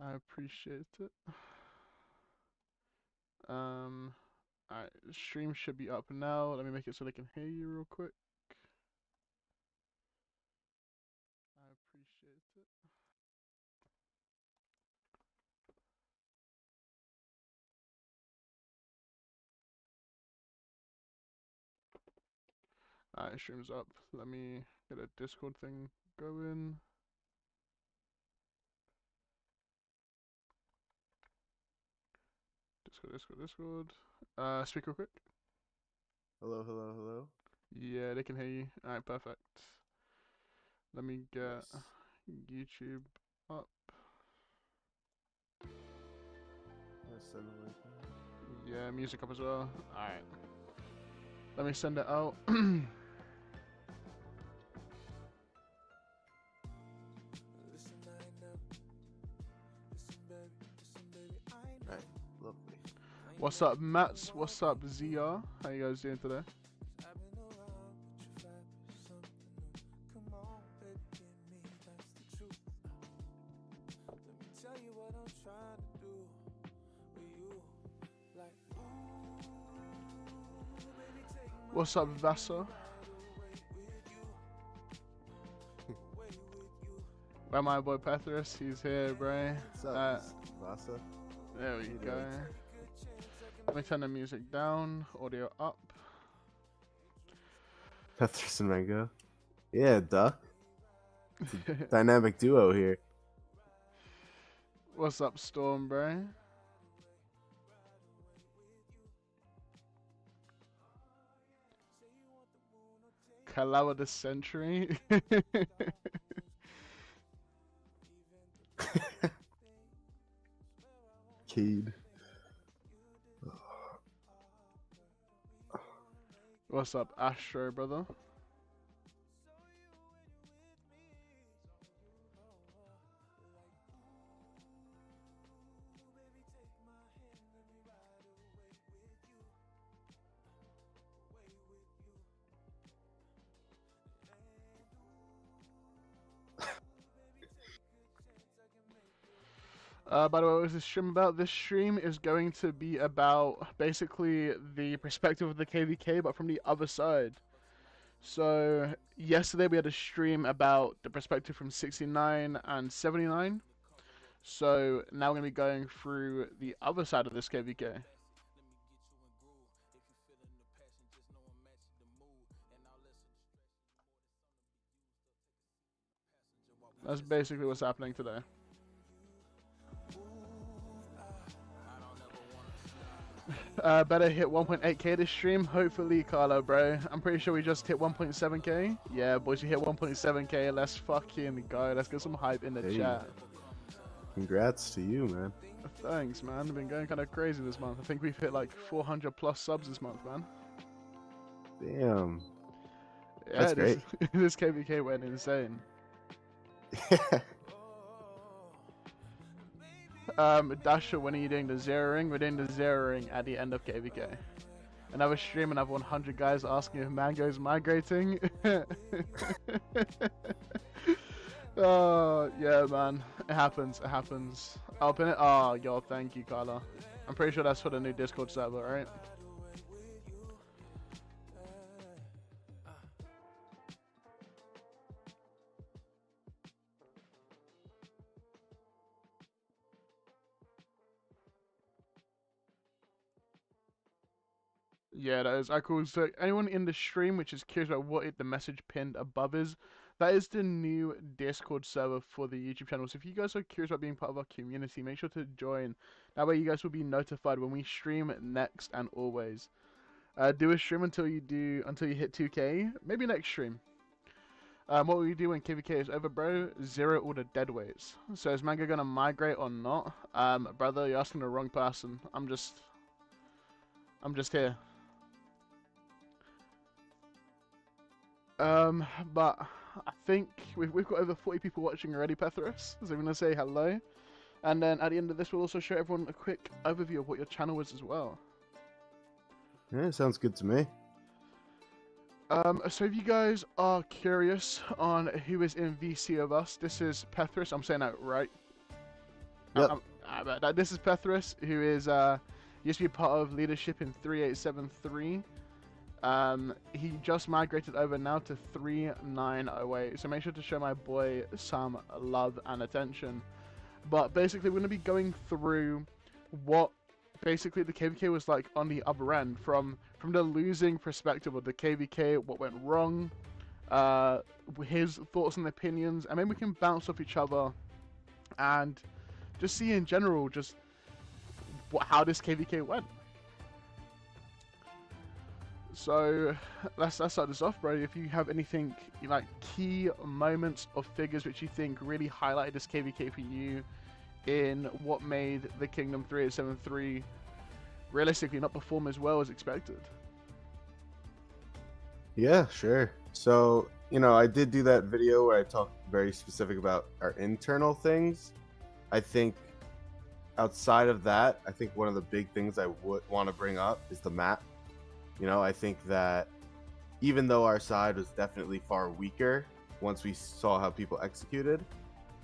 I appreciate it. Alright, stream should be up now. Let me make it so they can hear you real quick. I appreciate it. Alright, stream's up. Let me get a Discord thing going. Discord. Speak real quick. Hello, hello, hello. Yeah, they can hear you. Alright, perfect. Let me get Nice. YouTube up. Send the link. Yeah, music up as well. Alright. Let me send it out. Alright, lovely. What's up, Mats? What's up, ZR? How you guys doing today? What's up, Vasa? Where my boy Pethris? He's here, bro. What's up, Vasa? There we go. Let me turn the music down, audio up. Pethris and Mango. Yeah, Duck. It's a dynamic duo here. What's up, Storm, bro? Kalawa the Century. Cade. What's up, Astro, brother? By the way, what was this stream about? This stream is going to be about basically the perspective of the KVK, but from the other side. So, yesterday we had a stream about the perspective from 69 and 79. So, now we're going to be going through the other side of this KVK. That's basically what's happening today. Better hit 1.8k this stream. Hopefully, Carlo, bro. I'm pretty sure we just hit 1.7k. Yeah, boys, we hit 1.7k. Let's fucking go. Let's get some hype in the chat. Congrats to you, man. Thanks, man. I've been going kind of crazy this month. I think we've hit like 400 plus subs this month, man. Damn. Yeah, That's great. This KVK went insane. Dasha, when are you doing the zeroing? We're doing the zeroing at the end of KVK. Another stream and I have 100 guys asking if Mango's migrating. Oh, yeah, man. It happens. It happens. I'll pin it. Oh, yo, thank you, Carla. I'm pretty sure that's for the new Discord server, right? Yeah, that is. Cool. So anyone in the stream which is curious about what the message pinned above is, that is the new Discord server for the YouTube channel. So if you guys are curious about being part of our community, make sure to join. That way you guys will be notified when we stream next and always. Do a stream until you hit 2k. Maybe next stream. What will you do when KVK is over, bro? Zero all the dead weights. So is Mango gonna migrate or not? Brother, you're asking the wrong person. I'm just here. But I think we've got over 40 people watching already, Pethris. So I'm gonna say hello, and then at the end of this, we'll also show everyone a quick overview of what your channel is as well. Yeah, sounds good to me. So if you guys are curious on who is in VC of us, this is Pethris. I'm saying that right. Yep. This is Pethris, who is used to be part of leadership in 3873. He just migrated over now to 3908. So make sure to show my boy some love and attention. But basically, we're going to be going through what basically the KVK was like on the other end, from the losing perspective of the KVK, what went wrong, his thoughts and opinions, and maybe we can bounce off each other and just see in general just how this KVK went. So let's start this off, bro. If you have anything like key moments or figures which you think really highlighted this KVK for you in what made the Kingdom 3873 realistically not perform as well as expected. Yeah, sure. So, I did do that video where I talked very specific about our internal things. I think outside of that, I think one of the big things I would want to bring up is the map. I think that even though our side was definitely far weaker once we saw how people executed,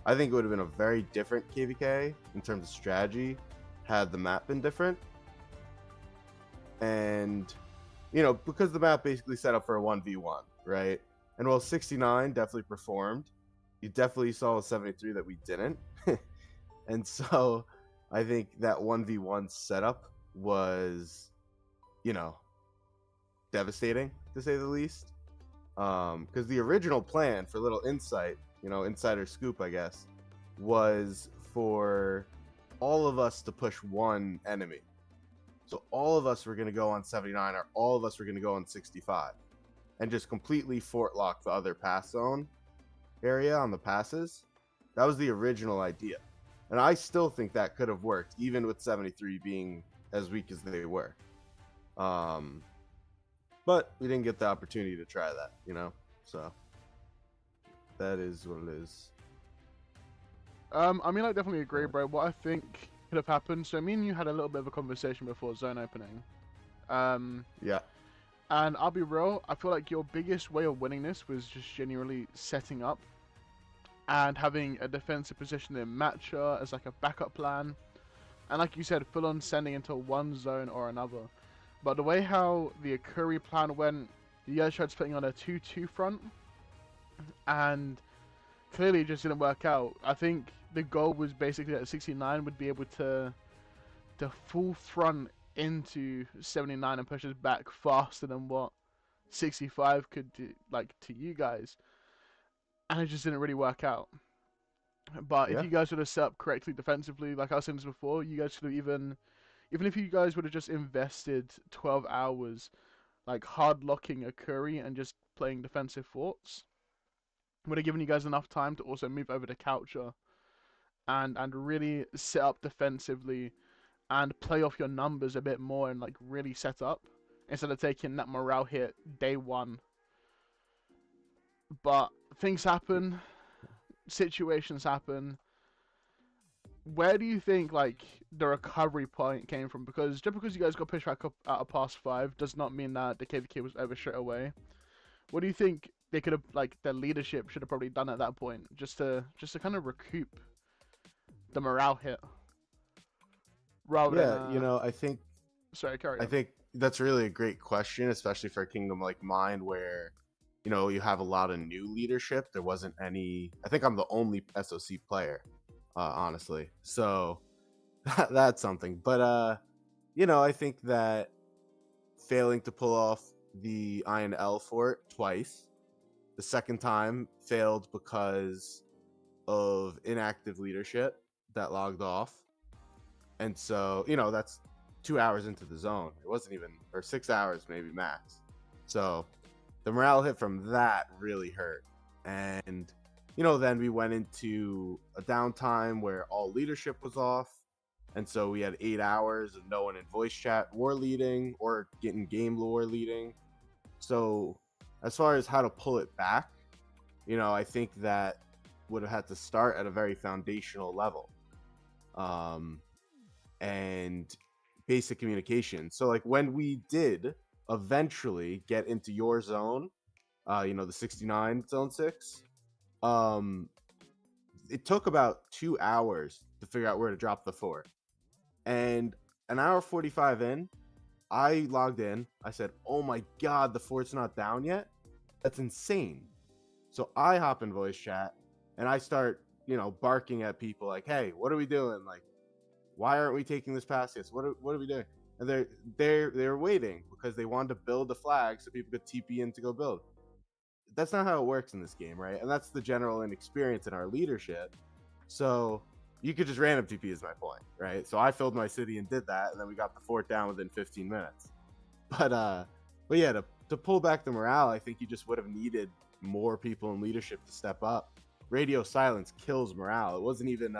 I think it would have been a very different KVK in terms of strategy had the map been different. And, because the map basically set up for a 1v1, right? And while 69 definitely performed, you definitely saw a 73 that we didn't. And so I think that 1v1 setup was, devastating to say the least. Because the original plan, for a little insight, insider scoop, I guess, was for all of us to push one enemy. So all of us were going to go on 79, or all of us were going to go on 65, and just completely fort lock the other pass zone area on the passes. That was the original idea. And I still think that could have worked, even with 73 being as weak as they were. But we didn't get the opportunity to try that, So that is what it is. I definitely agree, bro. What I think could have happened. So me and you had a little bit of a conversation before zone opening. Yeah. And I'll be real, I feel like your biggest way of winning this was just genuinely setting up and having a defensive position in matcher as like a backup plan. And like you said, full on sending into one zone or another. But the way how the Akuri plan went, you guys tried splitting on a 2-2 front, and clearly it just didn't work out. I think the goal was basically that 69 would be able to full front into 79 and push us back faster than what 65 could do, like, to you guys. And it just didn't really work out. But if Yeah. you guys would have set up correctly defensively, like I was saying this before, you guys could have even if you guys would have just invested 12 hours, like hard locking a Curry and just playing defensive forts, would have given you guys enough time to also move over to Coucher and really set up defensively and play off your numbers a bit more and like really set up instead of taking that morale hit day one. But things happen, situations happen. Where do you think like the recovery point came from? Because just because you guys got pushed back up at a past 5 does not mean that the KVK was over straight away. What do you think they could have, like, their leadership should have probably done at that point, just to kind of recoup the morale hit, rather Yeah, than I think sorry, carry on. that's really a great question, especially for a kingdom like mine where you have a lot of new leadership. There wasn't any. I think I'm the only SOC player, honestly. So that's something. But I think that failing to pull off the INL fort twice, the second time failed because of inactive leadership that logged off. And so, that's 2 hours into the zone. It wasn't even, or 6 hours maybe max. So the morale hit from that really hurt. And, then we went into a downtime where all leadership was off. And so we had 8 hours of no one in voice chat war leading or getting game lore leading. So as far as how to pull it back, I think that would have had to start at a very foundational level. And basic communication. So like when we did eventually get into your zone, the 69 zone 6, it took about 2 hours to figure out where to drop the fort. And an hour 45 in, I logged in. I said, "Oh my god, the fort's not down yet? That's insane." So I hop in voice chat and I start, barking at people like, "Hey, what are we doing? Like, why aren't we taking this past yet? What are we doing?" And they're waiting because they wanted to build a flag so people could TP in to go build. That's not how it works in this game, right? And that's the general inexperience in our leadership. So you could just random TP is my point, right? So I filled my city and did that, and then we got the fort down within 15 minutes. But yeah, to pull back the morale, I think you just would have needed more people in leadership to step up. Radio silence kills morale. It wasn't even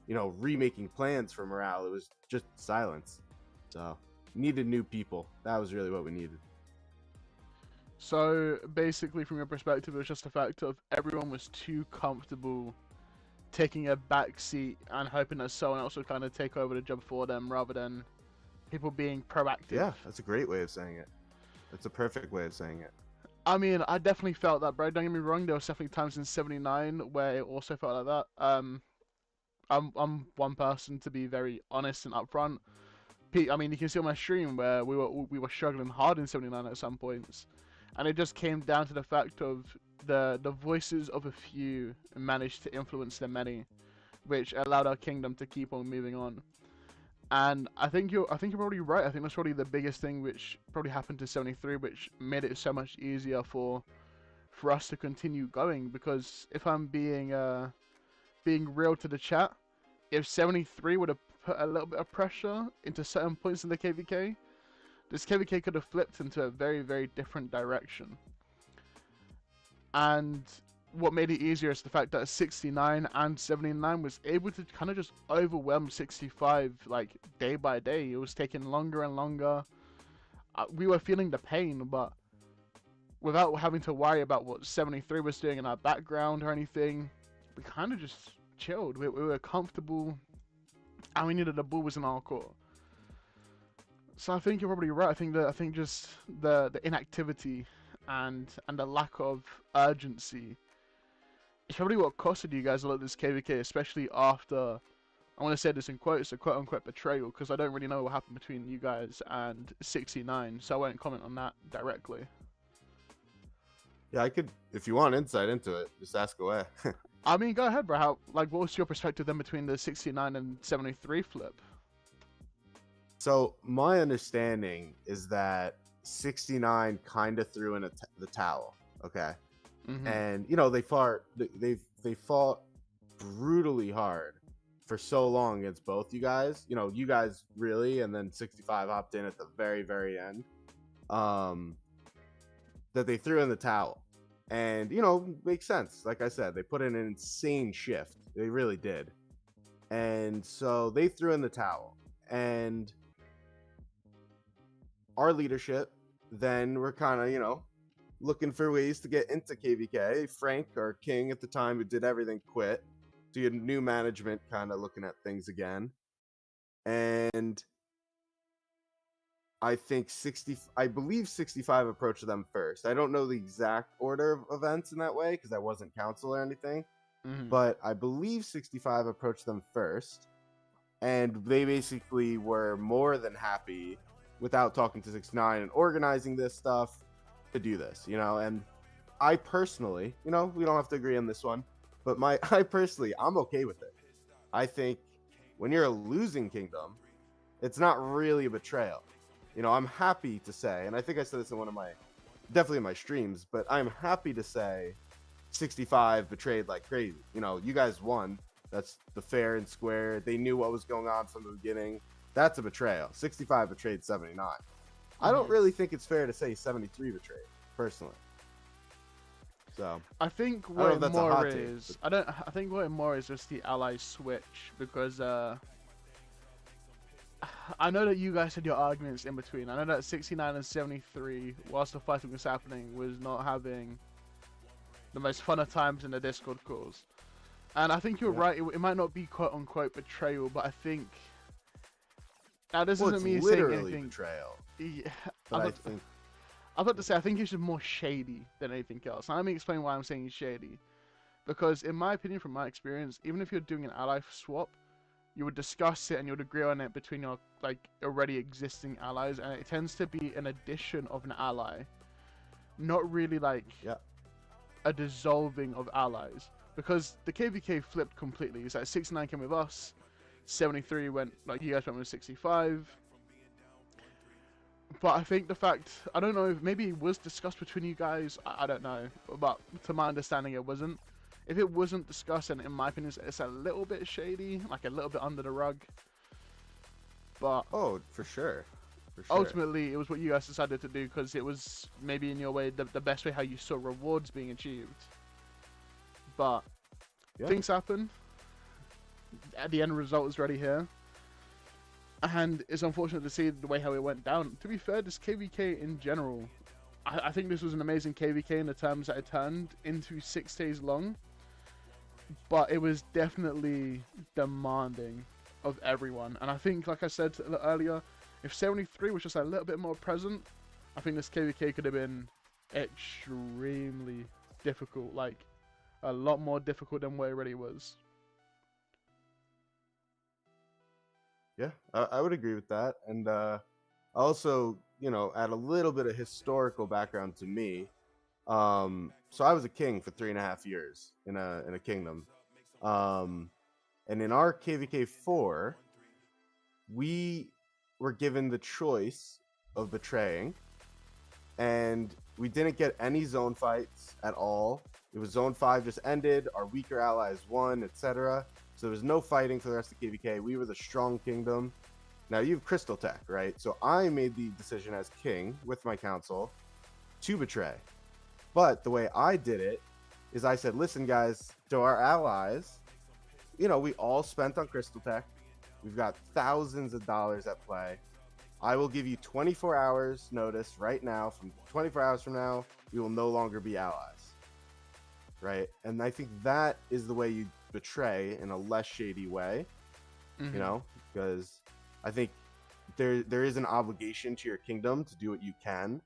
remaking plans for morale. It was just silence. So needed new people. That was really what we needed. So basically, from your perspective, it was just the fact of everyone was too comfortable taking a back seat and hoping that someone else would kind of take over the job for them rather than people being proactive. Yeah, that's a great way of saying it. That's a perfect way of saying it. I mean, I definitely felt that, bro. Don't get me wrong. There was definitely times in '79 where it also felt like that. I'm one person to be very honest and upfront. I mean, you can see on my stream where we were struggling hard in '79 at some points, and it just came down to the fact of the voices of a few managed to influence the many, which allowed our kingdom to keep on moving on. And I think you're probably right. I think that's probably the biggest thing which probably happened to '73, which made it so much easier for us to continue going. Because if I'm being real to the chat, if '73 would have put a little bit of pressure into certain points in the KVK, this KVK could have flipped into a very, very different direction. And what made it easier is the fact that 69 and 79 was able to kind of just overwhelm 65 like day by day. It was taking longer and longer. We were feeling the pain, but without having to worry about what 73 was doing in our background or anything, we kind of just chilled. We were comfortable, and we knew that the ball was in our court. So I think you're probably right. I think just the inactivity and the lack of urgency, it's probably what costed you guys a lot of this KVK, especially after, I want to say this in quotes, a quote-unquote betrayal, because I don't really know what happened between you guys and 69, so I won't comment on that directly. Yeah, I could, if you want insight into it, just ask away. I mean, go ahead, bro. What was your perspective then between the 69 and 73 flip? So my understanding is that 69 kind of threw in the towel, okay? Mm-hmm. And they fought brutally hard for so long against both you guys. You guys really, and then 65 hopped in at the very, very end. That they threw in the towel. And, makes sense. Like I said, they put in an insane shift. They really did. And so they threw in the towel. And our leadership then were kind of, looking for ways to get into KVK. Frank, our king at the time, who did everything, quit. So you had new management kind of looking at things again. And I believe 65 approached them first. I don't know the exact order of events in that way because I wasn't counsel or anything. Mm-hmm. But I believe 65 approached them first. And they basically were more than happy without talking to 69 and organizing this stuff to do this, and I personally, we don't have to agree on this one, but I'm okay with it. I think when you're a losing kingdom, it's not really a betrayal. I'm happy to say, and I think I said this in definitely in my streams, but I'm happy to say 65 betrayed like crazy. You guys won. That's the fair and square. They knew what was going on from the beginning. That's a betrayal. 65 betrayed 79. I don't really think it's fair to say 73 betrayed, personally. So I think what it more is, I think what it more is just the ally switch, because I know that you guys had your arguments in between. I know that 69 and 73, whilst the fighting was happening, was not having the most fun of times in the Discord calls. And I think you're right. It might not be quote unquote betrayal, but I think now this isn't me saying anything. Betrayal. Yeah, I was about to say I think it's just more shady than anything else. Now, let me explain why I'm saying shady. Because in my opinion, from my experience, even if you're doing an ally swap, you would discuss it and you would agree on it between your like already existing allies, and it tends to be an addition of an ally, not really like Yeah. a dissolving of allies. Because the KVK flipped completely. It's like 69 came with us, 73 went like you guys went with 65. But I think the fact, I don't know, if maybe it was discussed between you guys, I don't know. But to my understanding, it wasn't. If it wasn't discussed, and in my opinion, it's a little bit shady, like a little bit under the rug. But Oh, for sure. For sure. ultimately, it was what you guys decided to do because it was maybe in your way the best way how you saw rewards being achieved. But Yeah. things happen. The end result is already here. And it's unfortunate to see the way how it went down. To be fair, this KVK in general, I think this was an amazing KVK in the terms that it turned into 6 days long. But it was definitely demanding of everyone. And I think, like I said earlier, if 73 was just a little bit more present, I think this KVK could have been extremely difficult. Like, a lot more difficult than what it already was. Yeah, I would agree with that. And also, add a little bit of historical background to me. So I was a king for 3.5 years in a kingdom. And in our KVK 4, we were given the choice of betraying, and we didn't get any zone fights at all. It was zone 5 just ended, our weaker allies won, etc. So there was no fighting for the rest of KVK. We were the strong kingdom. Now you have Crystal Tech, right? So I made the decision as king with my council to betray. But the way I did it is I said, listen, guys, to our allies, we all spent on Crystal Tech. We've got thousands of dollars at play. I will give you 24 hours notice right now. From 24 hours from now, we will no longer be allies. Right? And I think that is the way you betray in a less shady way, because I think there is an obligation to your kingdom to do what you can.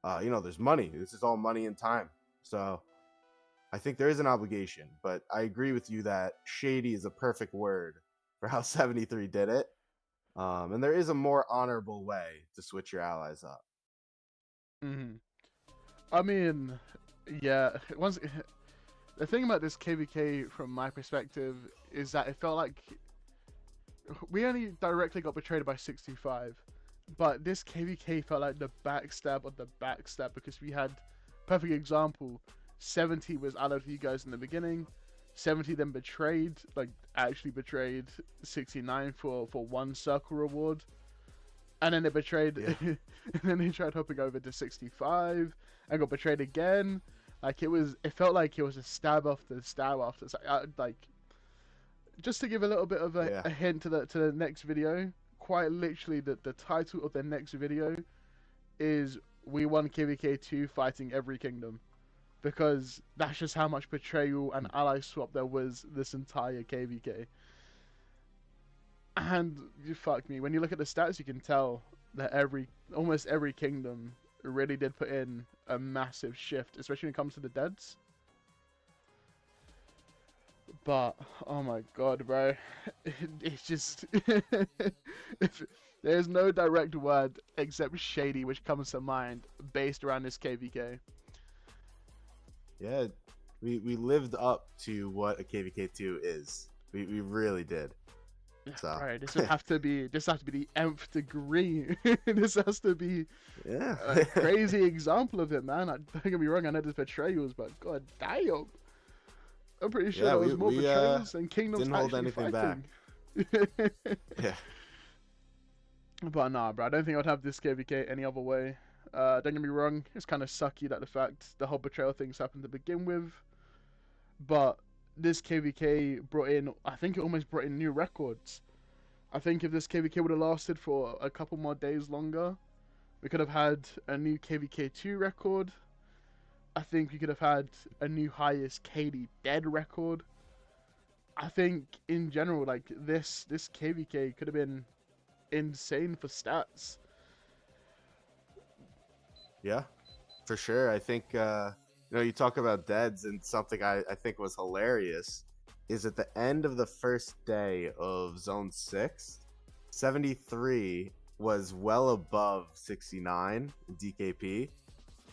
There's money. This is all money and time. So I think there is an obligation, but I agree with you that shady is a perfect word for how 73 did it. And there is a more honorable way to switch your allies up. I mean, yeah. The thing about this KVK, from my perspective, is that it felt like we only directly got betrayed by 65, but this KVK felt like the backstab of the backstab, because we had, perfect example, 70 was allied with you guys in the beginning, 70 then betrayed, like actually betrayed 69 for one circle reward, and then they betrayed, and then they tried hopping over to 65 and got betrayed again. Like it felt like it was a stab after stab after. Like, just to give a little bit of a hint to the next video, quite literally the title of the next video is "We won KVK 2 fighting every kingdom," because that's just how much betrayal and ally swap there was this entire KVK. And you fuck me, when you look at the stats, you can tell that almost every kingdom really did put in a massive shift, especially when it comes to the deads. But oh my god, bro, it's just there's no direct word except shady which comes to mind based around this KVK. Yeah, we lived up to what a KVK2 is. We really did. So right, this would have to be the nth degree. This has to be a crazy example of it, man. Don't get me wrong, I know there's betrayals, but god damn, I'm pretty sure there was more betrayals than kingdoms didn't hold anything fighting. Back. Yeah. But nah, bro, I don't think I'd have this KVK any other way. Don't get me wrong, it's kind of sucky that the whole betrayal things happened to begin with, but this KVK I think it almost brought in new records. I think if this KVK would have lasted for a couple more days longer, we could have had a new KVK2 record. I think we could have had a new highest KD dead record. I think in general, like this KVK could have been insane for stats. Yeah, for sure. I think You talk about deads, and something I think was hilarious is at the end of the first day of Zone 6, 73 was well above 69 in DKP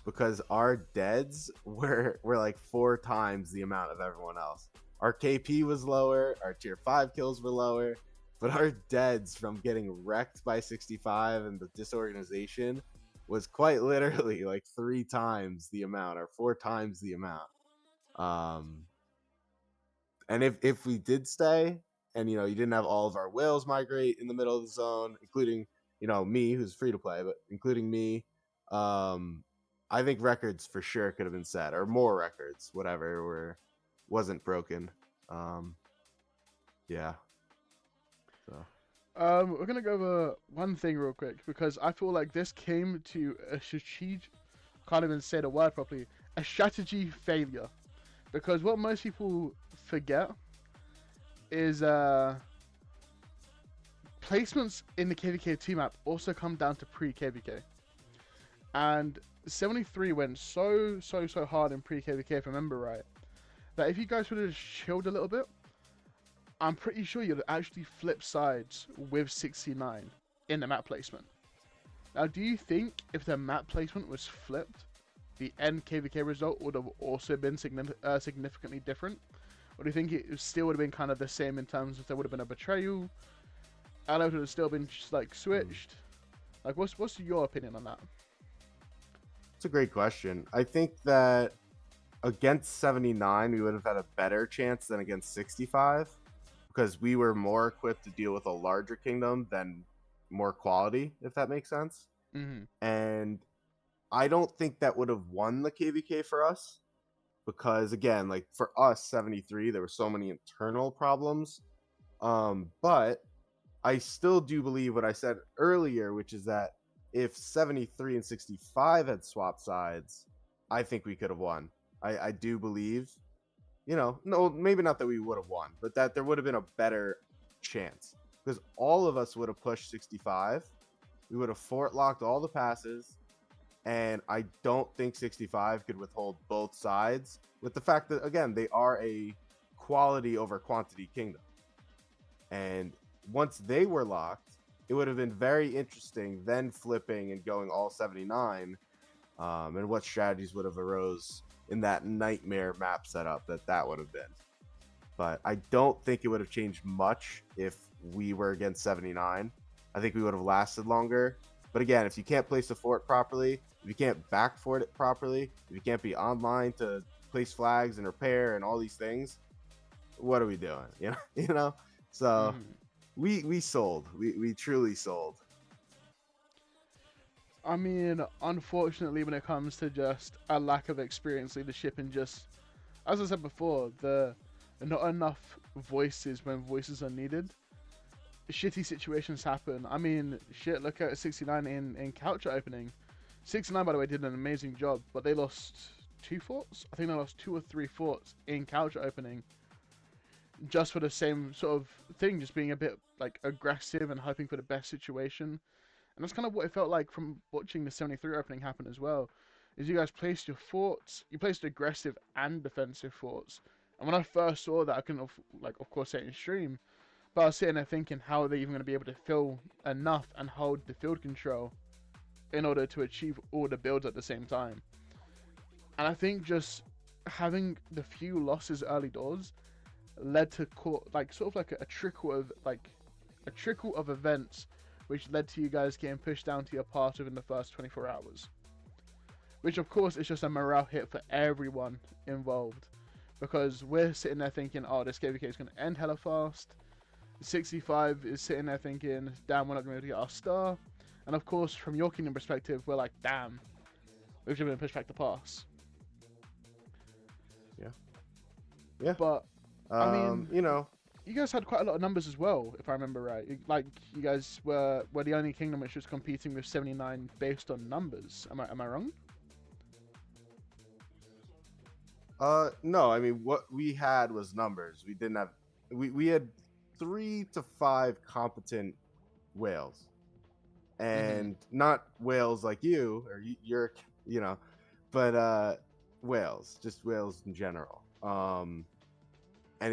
because our deads were like 4 times the amount of everyone else. Our KP was lower, our tier 5 kills were lower, but our deads from getting wrecked by 65 and the disorganization was quite literally like 3 times the amount or 4 times the amount. And if we did stay, and you didn't have all of our whales migrate in the middle of the zone, including me, who's free to play, but including me, I think records for sure could have been set, or more records, whatever wasn't broken. Yeah. So We're gonna go over one thing real quick because I feel like this came to a strategic, can't even say the word properly, a strategy failure. Because what most people forget is placements in the KVK2 map also come down to pre-KVK. And 73 went so hard in pre-KVK, if I remember right, that if you guys would have chilled a little bit, I'm pretty sure you'd actually flip sides with 69 in the map placement. Now, do you think if the map placement was flipped, the end KVK result would have also been significantly different? Or do you think it still would have been kind of the same in terms of there would have been a betrayal? Allies would have still been like switched? Like, what's your opinion on that? it's a great question. I think that against 79, we would have had a better chance than against 65 because we were more equipped to deal with a larger kingdom than more quality, if that makes sense. Mm-hmm. And I don't think that would have won the KVK for us because, again, like for us, 73, there were so many internal problems. But I still do believe what I said earlier, which is that if 73 and 65 had swapped sides, I think we could have won. I do believe, no, maybe not that we would have won, but that there would have been a better chance because all of us would have pushed 65. We would have fort locked all the passes, and I don't think 65 could withhold both sides with the fact that, again, they are a quality over quantity kingdom. And once they were locked, it would have been very interesting then flipping and going all 79, and what strategies would have arose in that nightmare map setup that would have been. But I don't think it would have changed much if we were against 79. I think we would have lasted longer. But again, if you can't place the fort properly, if you can't back fort it properly, if you can't be online to place flags and repair and all these things, what are we doing? So we sold. We truly sold. I mean, unfortunately, when it comes to just a lack of experience leadership and just, as I said before, the not enough voices when voices are needed, shitty situations happen. I mean, shit, look at 69 in couch opening. 69, by the way, did an amazing job, but they lost 2 forts? I think they lost 2 or 3 forts in couch opening just for the same sort of thing, just being a bit like aggressive and hoping for the best situation. And that's kind of what it felt like from watching the 73 opening happen as well. Is you guys placed your forts, you placed aggressive and defensive forts. And when I first saw that, I couldn't, of course, say it in stream, but I was sitting there thinking, how are they even going to be able to fill enough and hold the field control in order to achieve all the builds at the same time? And I think just having the few losses early doors led to a trickle of events, which led to you guys getting pushed down to your pass within the first 24 hours. Which, of course, is just a morale hit for everyone involved. Because we're sitting there thinking, oh, this KVK is going to end hella fast. 65 is sitting there thinking, damn, we're not going to be able to get our star. And, of course, from your kingdom perspective, we're like, damn, we've just been pushed back to pass. Yeah. But, I mean, you guys had quite a lot of numbers as well, if I remember right. You guys were the only kingdom which was competing with 79 based on numbers. Am I wrong? No. I mean, what we had was numbers. We didn't have. We had 3 to 5 competent whales, and not whales like you or you're, but Wales, just Wales in general. And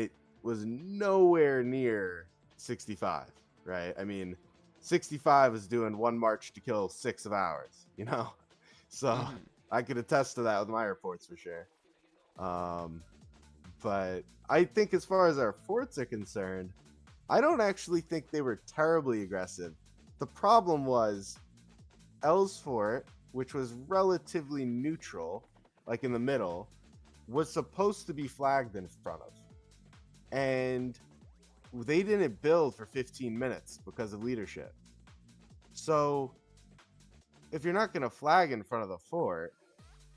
it was nowhere near 65, right? I mean, 65 is doing one march to kill 6 of ours, you know? So Hmm. I could attest to that with my reports for sure. Um, but I think as far as our forts are concerned, I don't actually think they were terribly aggressive. The problem was L's fort, which was relatively neutral, like in the middle, was supposed to be flagged in front of. And they didn't build for 15 minutes because of leadership. So if you're not going to flag in front of the fort,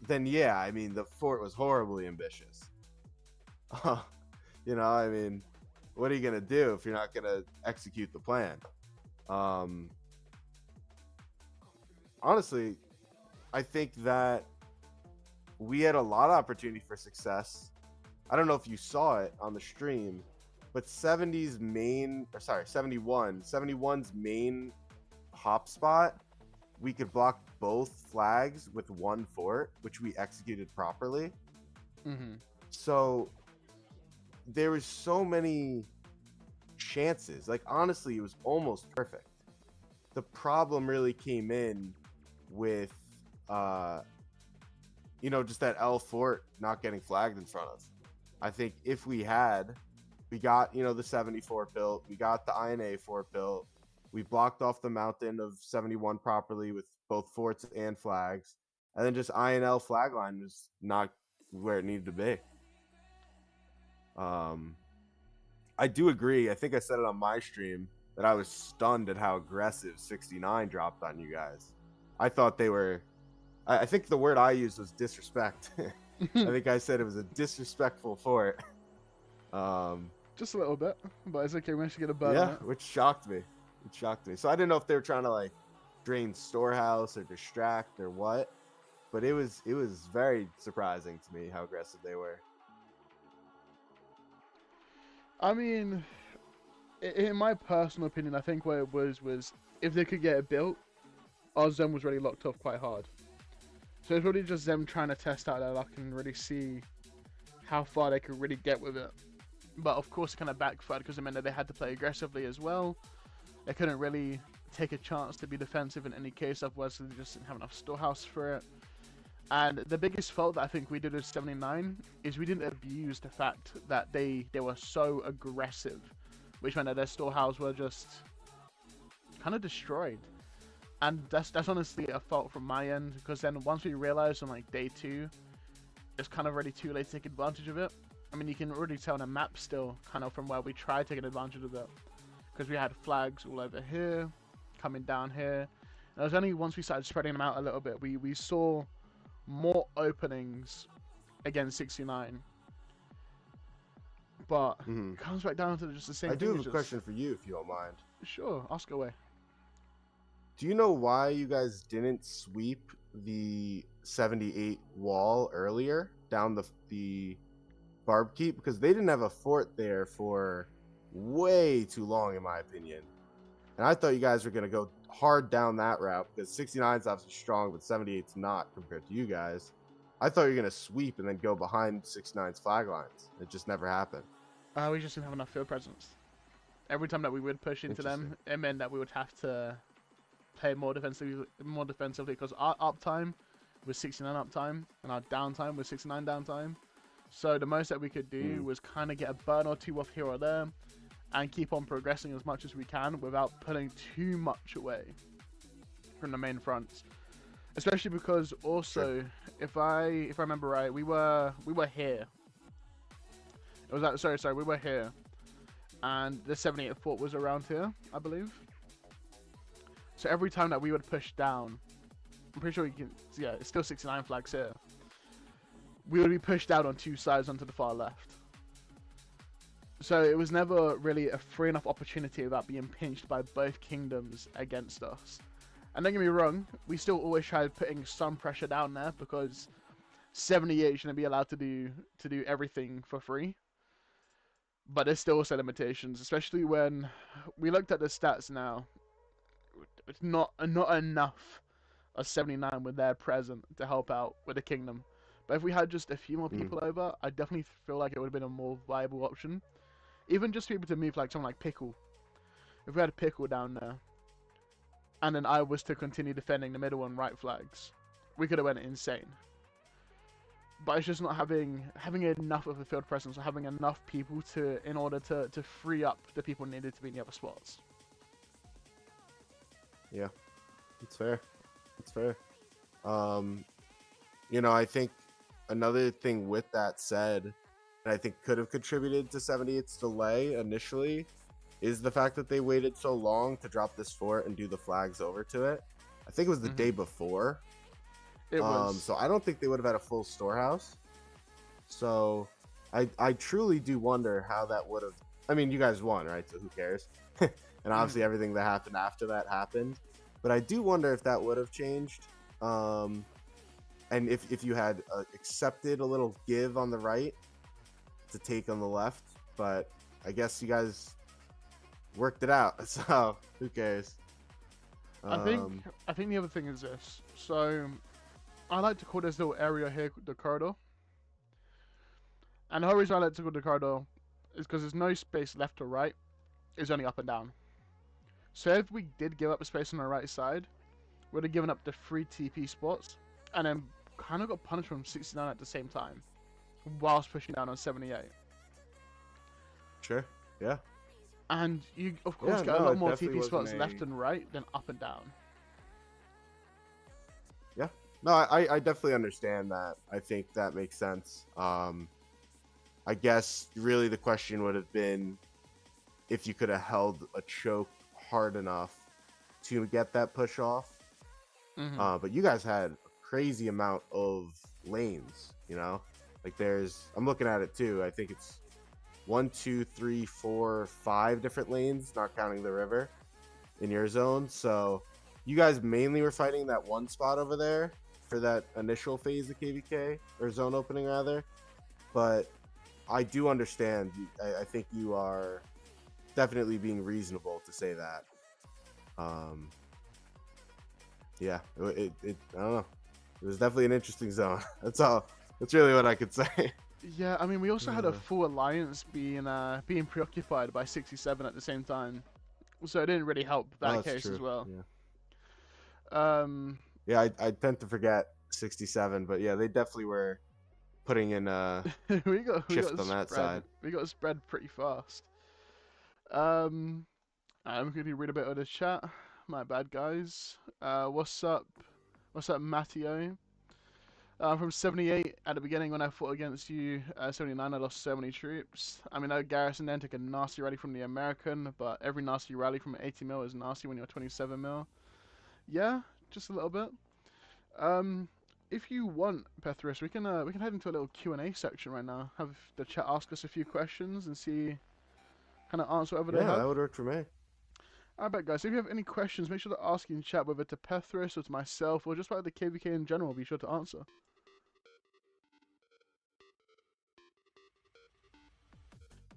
then yeah, I mean, the fort was horribly ambitious. You know, I mean, what are you going to do if you're not going to execute the plan? Um, Honestly, I think that we had a lot of opportunity for success. I don't know if you saw it on the stream, but 71's main hop spot, we could block both flags with one fort, which we executed properly. Hmm. So there was so many chances. Like honestly, it was almost perfect. The problem really came in with just that L fort not getting flagged in front of. I think if we got, the 74 built, we got the INA fort built, we blocked off the mountain of 71 properly with both forts and flags, and then just INL flag line was not where it needed to be. Um, I do agree. I think I said it on my stream that I was stunned at how aggressive 69 dropped on you guys. I thought they were. I think the word I used was disrespect. I think I said it was a disrespectful fort. Um, Just a little bit, but it's okay. We managed to get a bird on yeah, it. which shocked me. It shocked me. So I didn't know if they were trying to like drain storehouse or distract or what, but it was very surprising to me how aggressive they were. I mean, in my personal opinion, I think what it was if they could get it built, our zone was really locked off quite hard. So it's really just them trying to test out their luck and really see how far they could really get with it. But of course, it kind of backfired because it meant that they had to play aggressively as well. They couldn't really take a chance to be defensive in any case, otherwise they just didn't have enough storehouse for it. And the biggest fault that I think we did with 79 is we didn't abuse the fact that they were so aggressive, which meant that their storehouse were just kind of destroyed. And that's honestly a fault from my end, because then once we realized on like day 2, it's kind of already too late to take advantage of it. I mean, you can already tell on a map still, kind of from where we tried taking advantage of it, because we had flags all over here, coming down here. And it was only once we started spreading them out a little bit, we saw more openings against 69. But Mm-hmm. it comes back down to just the same I do thing. have a question for you, if you don't mind. Sure, ask away. Do you know why you guys didn't sweep the 78 wall earlier down the barb keep? Because they didn't have a fort there for way too long, in my opinion. And I thought you guys were going to go hard down that route because 69 is obviously strong, but 78's not compared to you guys. I thought you were going to sweep and then go behind 69's flag lines. It just never happened. We just didn't have enough field presence. Every time that we would push into them, it meant that we would have to play more defensively because our uptime was 69 uptime and our downtime was 69 downtime. So the most that we could do was kind of get a burn or two off here or there and keep on progressing as much as we can without pulling too much away from the main fronts. Especially because also, if I remember right, we were here. It was that sorry, we were here, and the 78 fort was around here, I believe. So every time that we would push down, I'm pretty sure you can. Yeah, it's still 69 flags here. We would be pushed down on two sides onto the far left. So it was never really a free enough opportunity without being pinched by both kingdoms against us. And don't get me wrong, we still always tried putting some pressure down there because 78 shouldn't be allowed to do everything for free. But there's still also limitations, especially when we looked at the stats now. It's not enough of 79 when they're present to help out with the kingdom. But if we had just a few more Mm. people over, I definitely feel like it would have been a more viable option. Even just to be able to move like someone like Pickle. If we had a Pickle down there, and then I was to continue defending the middle and right flags, we could have went insane. But it's just not having enough of a field presence or having enough people in order to free up the people needed to be in the other spots. Yeah, it's fair. It's fair. You know, I think another thing with that said, and I think could have contributed to 78's delay initially, is the fact that they waited so long to drop this fort and do the flags over to it. I think it was the day before. It was. So I don't think they would have had a full storehouse. So I truly do wonder how that would have. I mean, you guys won, right? So who cares? And obviously everything that happened after that happened. But I do wonder if that would have changed. And if you had accepted a little give on the right to take on the left. But I guess you guys worked it out. So who cares? I think the other thing is this. So I like to call this little area here the corridor. And the whole reason I like to call the corridor is because there's no space left or right. It's only up and down. So if we did give up a space on the right side, we'd have given up the 3 TP spots, and then kind of got punished from 69 at the same time, whilst pushing down on 78. Sure, yeah. And you, of course, get a lot more TP spots wasn't left and right than up and down. Yeah. No, I definitely understand that. I think that makes sense. I guess really the question would have been if you could have held a choke hard enough to get that push off. But you guys had a crazy amount of lanes, you know? Like I'm looking at it too. I think it's 1, 2, 3, 4, 5 different lanes, not counting the river in your zone. So you guys mainly were fighting that one spot over there for that initial phase of KVK, or zone opening rather. But I do understand. I think you are definitely being reasonable to say that. Yeah, I don't know. It was definitely an interesting zone. That's all. That's really what I could say. Yeah, I mean, we also had a full alliance being preoccupied by 67 at the same time, so it didn't really help that case as well. Yeah. Yeah, I tend to forget 67, but yeah, they definitely were putting in we got shift on that side. We got spread pretty fast. I'm going to read a bit of the chat. My bad, guys. What's up? What's up, Matteo? From 78 at the beginning when I fought against you, 79 I lost so many troops. I mean, Garrison then took a nasty rally from the American, but every nasty rally from 80 mil is nasty when you're 27 mil. Yeah, just a little bit. If you want, Pethris, we can head into a little Q&A section right now. Have the chat ask us a few questions and see, kind of answer whatever they have. Yeah, that would work for me. Alright guys, if you have any questions, make sure to ask in chat, whether to Pethris or to myself or just about the KVK in general, be sure to answer.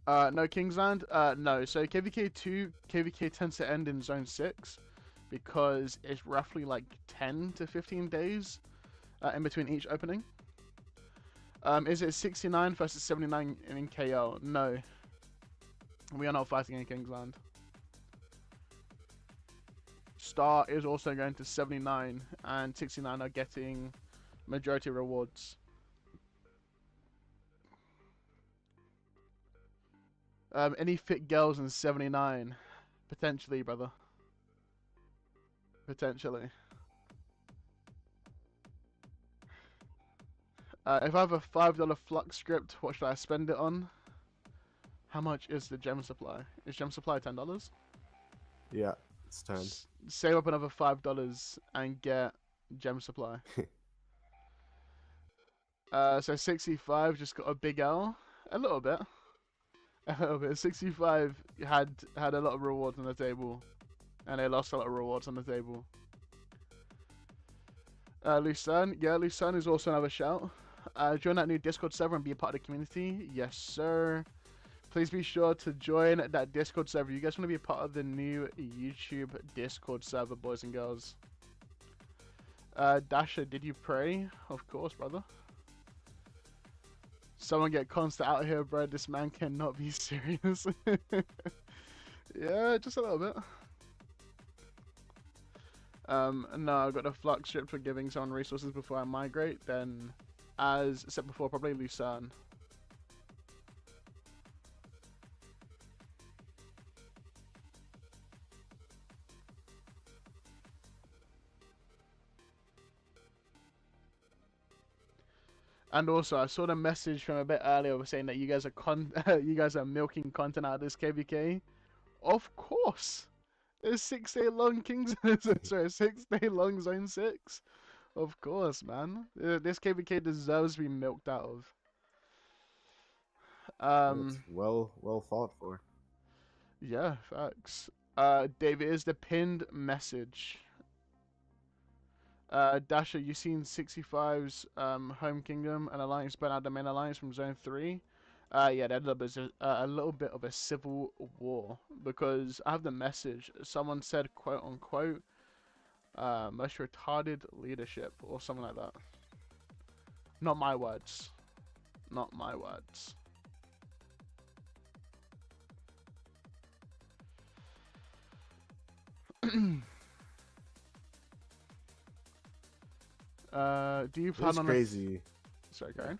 No Kingsland? No. So KVK 2, KVK tends to end in Zone 6 because it's roughly like 10 to 15 days in between each opening. Is it 69 versus 79 in KO? No. We are not fighting in Kingsland. Star is also going to 79 and 69 are getting majority rewards. Any fit girls in 79? Potentially, brother. Potentially. If I have a $5 flux script, what should I spend it on? How much is the gem supply? Is gem supply $10? Yeah, it's 10. Save up another $5 and get gem supply. So 65 just got a big L. A little bit. A little bit. 65 had a lot of rewards on the table. And they lost a lot of rewards on the table. Lucerne. Yeah, Lucerne is also another shout. Join that new Discord server and be a part of the community. Yes, sir. Please be sure to join that Discord server. You guys want to be a part of the new YouTube Discord server, boys and girls. Dasha, did you pray? Of course, brother. Someone get constant out here, bro. This man cannot be serious. Yeah, just a little bit. No, I've got a flux strip for giving someone resources before I migrate. Then, as said before, probably Lucerne. And also, I saw the message from a bit earlier saying that you guys are you guys are milking content out of this KVK. Of course, there's 6 day long Kings. Sorry, 6 day long Zone 6. Of course, man. This KVK deserves to be milked out of. It's well fought for. Yeah, facts. David, is the pinned message. Dasher, you seen 65's Home Kingdom and Alliance burn out the main alliance from Zone 3? Yeah, that a little bit of a civil war because I have the message. Someone said, quote unquote, most retarded leadership or something like that. Not my words. Not my words. Do you plan It's on crazy. Sorry, go ahead.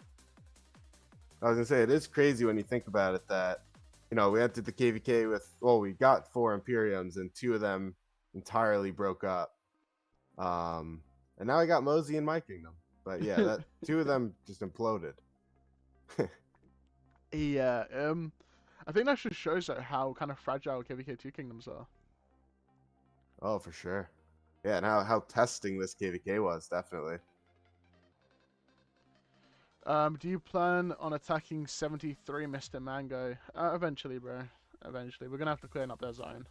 I was gonna say it is crazy when you think about it that, you know, we entered the KVK with, well, we got 4 Imperiums and 2 of them entirely broke up. And now I got Mosey in my kingdom. But yeah, that 2 of them just imploded. Yeah, I think that just shows how kind of fragile KVK2 kingdoms are. Oh, for sure. Yeah, and how testing this KVK was, definitely. Do you plan on attacking 73, Mr. Mango? Eventually, bro. Eventually. We're gonna have to clean up their zone.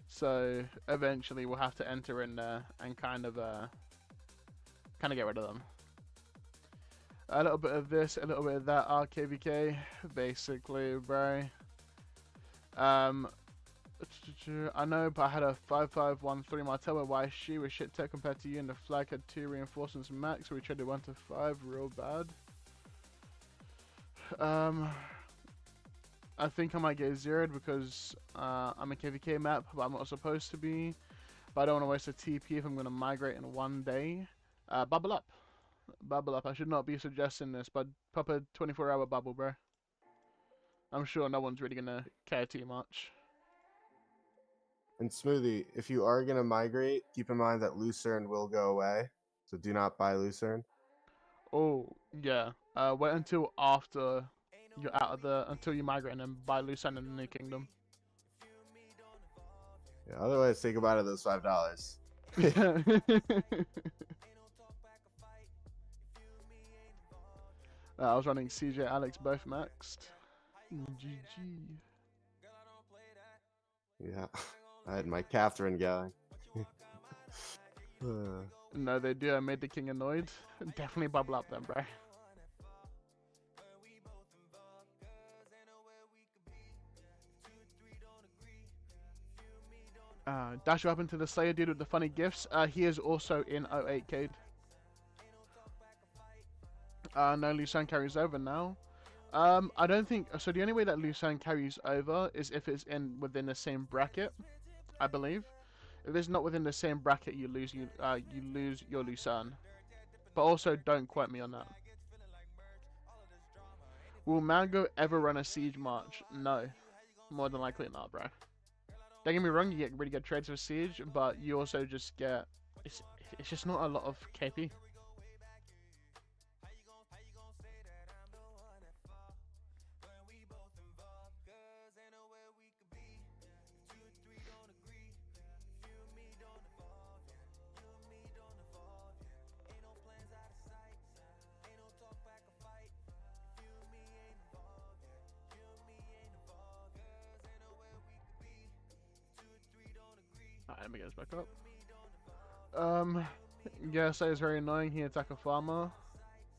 So, eventually we'll have to enter in there and kind of get rid of them. A little bit of this, a little bit of that RKVK, basically, bro. I know, but I had a 5513 Martella. Why is she was shit tech compared to you, and the flag had 2 reinforcements max, so we traded 1 to 5, real bad. I think I might get zeroed because I'm a KVK map, but I'm not supposed to be. But I don't want to waste a TP if I'm going to migrate in 1 day. Bubble up. Bubble up. I should not be suggesting this, but pop a 24-hour bubble, bro. I'm sure no one's really going to care too much. And Smoothie, if you are going to migrate, keep in mind that Lucerne will go away. So do not buy Lucerne. Oh, yeah. Wait until after you're out of until you migrate and then buy Lucerne in the New Kingdom. Yeah, otherwise, think about it, those $5. I was running CJ, Alex both maxed. GG. Yeah, I had my Catherine going. No, they do. I made the king annoyed. Definitely bubble up then, bro. Dash up into the Slayer dude with the funny gifts. He is also in 08K. No, Lucerne carries over now. I don't think so. The only way that Lucerne carries over is if it's within the same bracket, I believe. If it's not within the same bracket, you lose your Lucerne. But also, don't quote me on that. Will Mango ever run a siege march? No, more than likely not, bro. Don't get me wrong, you get really good trades for siege, but you also just get it's just not a lot of KP. Alright, let me get this back up. Yeah, so it's very annoying. He attacked a farmer.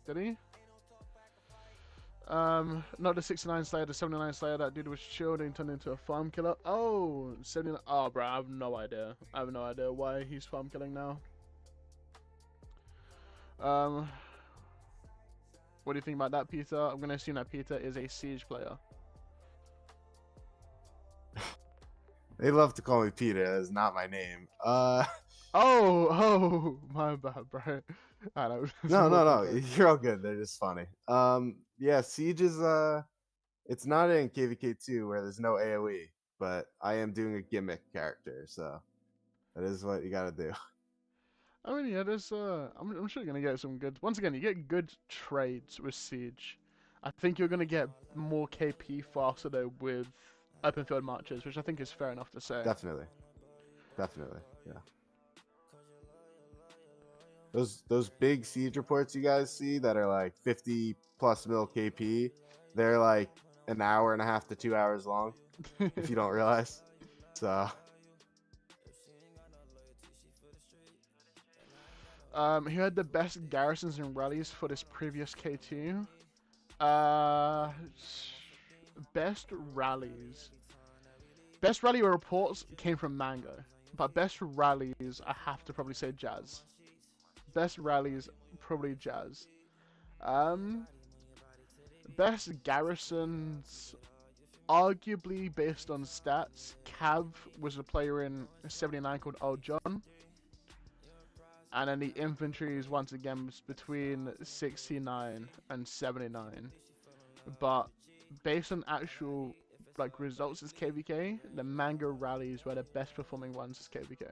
Did he? Not the 69 Slayer, the 79 Slayer. That dude was shielding, turned into a farm killer. Oh, 79. Oh, bro, I have no idea. I have no idea why he's farm killing now. What do you think about that, Peter? I'm gonna assume that Peter is a Siege player. They love to call me Peter. That's not my name. Oh, my bad, bro. I know. No, no, no. You're all good. They're just funny. Yeah, Siege is it's not in KVK 2 where there's no AoE, but I am doing a gimmick character, so that is what you gotta do. I mean, yeah, there's I'm sure you're gonna get some good. Once again, you get good trades with Siege. I think you're gonna get more KP faster though with open field marches, which I think is fair enough to say. Definitely, definitely, yeah. Those big Siege reports you guys see that are like 50 plus mil KP, they're like an hour and a half to 2 hours long, if you don't realize. So. Who had the best garrisons and rallies for this previous K2? Best rallies. Best rally reports came from Mango, but best rallies, I have to probably say Jazz. Best rallies, probably Jazz. Best garrisons, arguably based on stats, Cav was a player in 79 called Old John. And then the infantry is once again between 69 and 79. But based on actual like results as KVK, the Mango rallies were the best performing ones as KVK.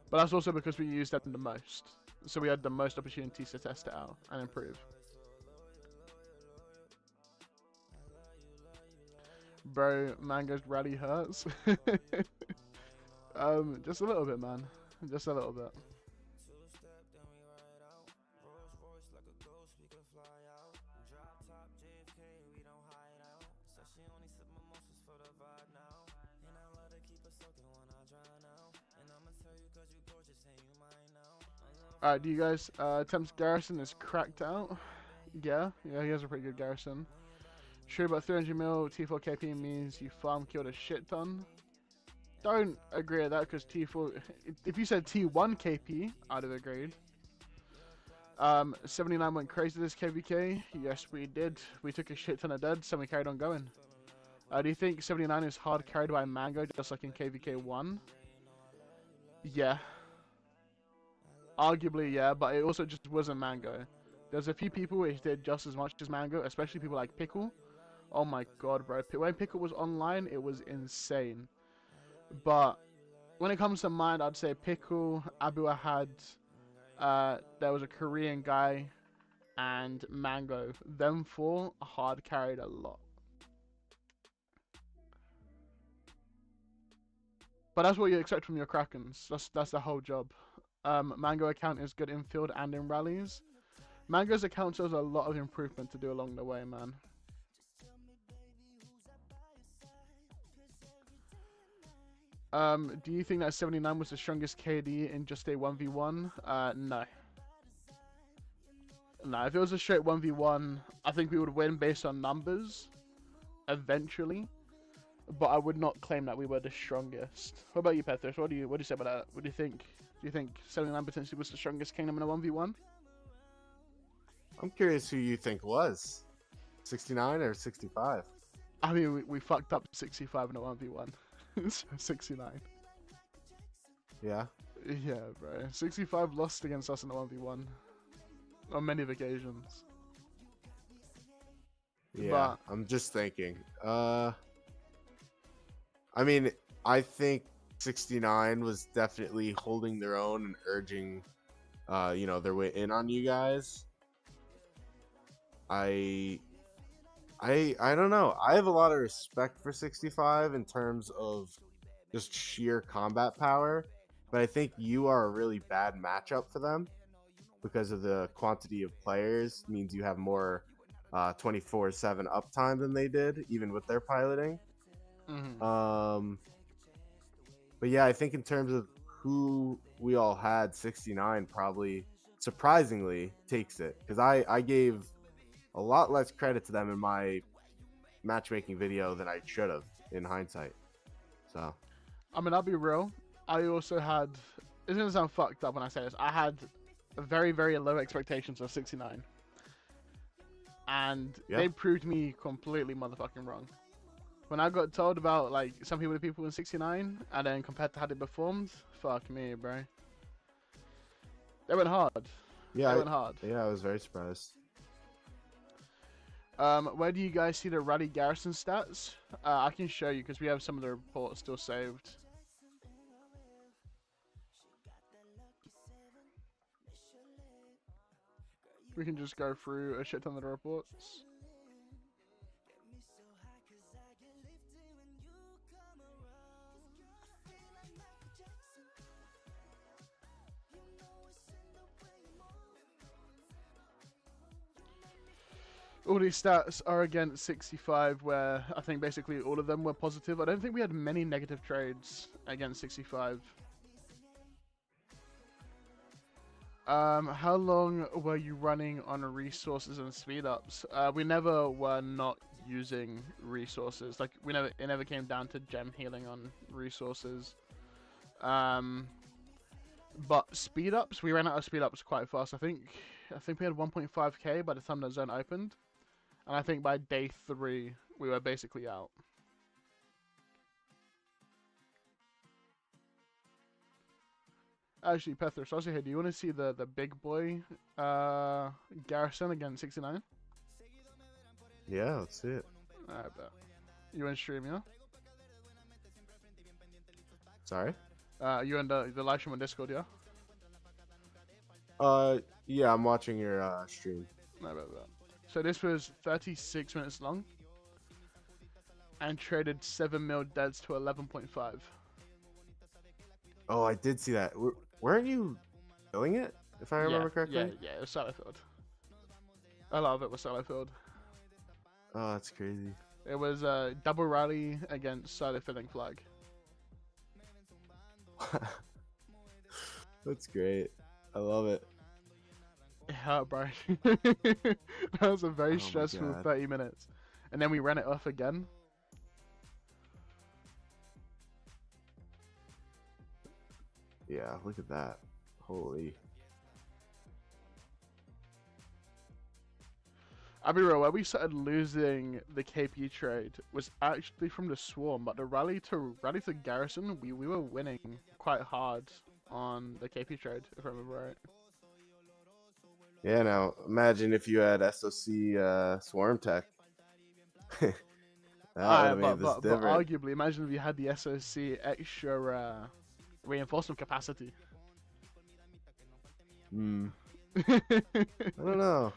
But that's also because we used them the most. So we had the most opportunities to test it out and improve. Bro, Mango's rally hurts. Just a little bit, man. Just a little bit. Alright, do you guys, Thames Garrison is cracked out? Yeah, he has a pretty good Garrison. Sure, but 300 mil T4 KP means you farm killed a shit ton. Don't agree with that because T4, if you said T1 KP, I'd have agreed. 79 went crazy this KVK. Yes, we did. We took a shit ton of deads and we carried on going. Do you think 79 is hard carried by Mango just like in KVK 1? Yeah. Arguably, yeah, but it also just wasn't Mango. There's a few people which did just as much as Mango, especially people like Pickle. Oh my god, bro. When Pickle was online, it was insane. But when it comes to mine, I'd say Pickle, Abu Ahad, there was a Korean guy, and Mango. Them four hard carried a lot. But that's what you expect from your Krakens. That's the whole job. Mango account is good in field and in rallies. Mango's account shows a lot of improvement to do along the way, man. Do you think that 79 was the strongest KD in just a 1v1? No. No, if it was a straight 1v1, I think we would win based on numbers, eventually. But I would not claim that we were the strongest. What about you, Pethris? What do you say about that? What do you think? Do you think 79 potentially was the strongest kingdom in a 1v1? I'm curious who you think was 69 or 65. I mean, we fucked up 65 in a 1v1. 69. Yeah. Yeah, bro. 65 lost against us in a 1v1 on many occasions. Yeah, but I'm just thinking. I mean, I think 69 was definitely holding their own and urging, their way in on you guys. I don't know. I have a lot of respect for 65 in terms of just sheer combat power, but I think you are a really bad matchup for them because of the quantity of players. Means you have more 24/7 uptime than they did, even with their piloting. mm-hmm. But yeah, I think in terms of who we all had, 69 probably surprisingly takes it, because I gave a lot less credit to them in my matchmaking video than I should have in hindsight. So, I mean, I'll be real. I also had. It's gonna sound fucked up when I say this. I had very, very low expectations of 69. And Yeah. they proved me completely motherfucking wrong. When I got told about like some people in 69 and then compared to how they performed, fuck me, bro. They went hard. Yeah, They went hard. I was very surprised. Where do you guys see the Rally Garrison stats? I can show you because we have some of the reports still saved. We can just go through a shit ton of the reports. All these stats are against 65, where I think basically all of them were positive. I don't think we had many negative trades against 65. How long were you running on resources and speed ups? We never were not using resources. Like it never came down to gem healing on resources. But speed ups, we ran out of speed ups quite fast. I think we had 1.5k by the time the zone opened. And I think by day 3, we were basically out. Actually, Pethris, also here, do you want to see the big boy Garrison against 69? Yeah, let's see it. I bet. You in stream, yeah? Sorry? You in the live stream on Discord, yeah? Yeah, I'm watching your stream. I bet that. So this was 36 minutes long. And traded 7 mil deads to 11.5. Oh, I did see that. Weren't you killing it, if I remember correctly? Yeah, it was solo field. A lot of it was solo field. Oh, that's crazy. It was a double rally against solo filling flag. That's great. I love it. Yeah, bro. That was a very stressful 30 minutes. And then we ran it off again. Yeah, look at that. Holy. I'll be real, where we started losing the KP trade was actually from the Swarm, but the rally to Garrison, we were winning quite hard on the KP trade, if I remember right. Yeah, now imagine if you had SOC Swarm Tech. That would have made this different. But arguably, imagine if you had the SOC extra reinforcement capacity. I don't know.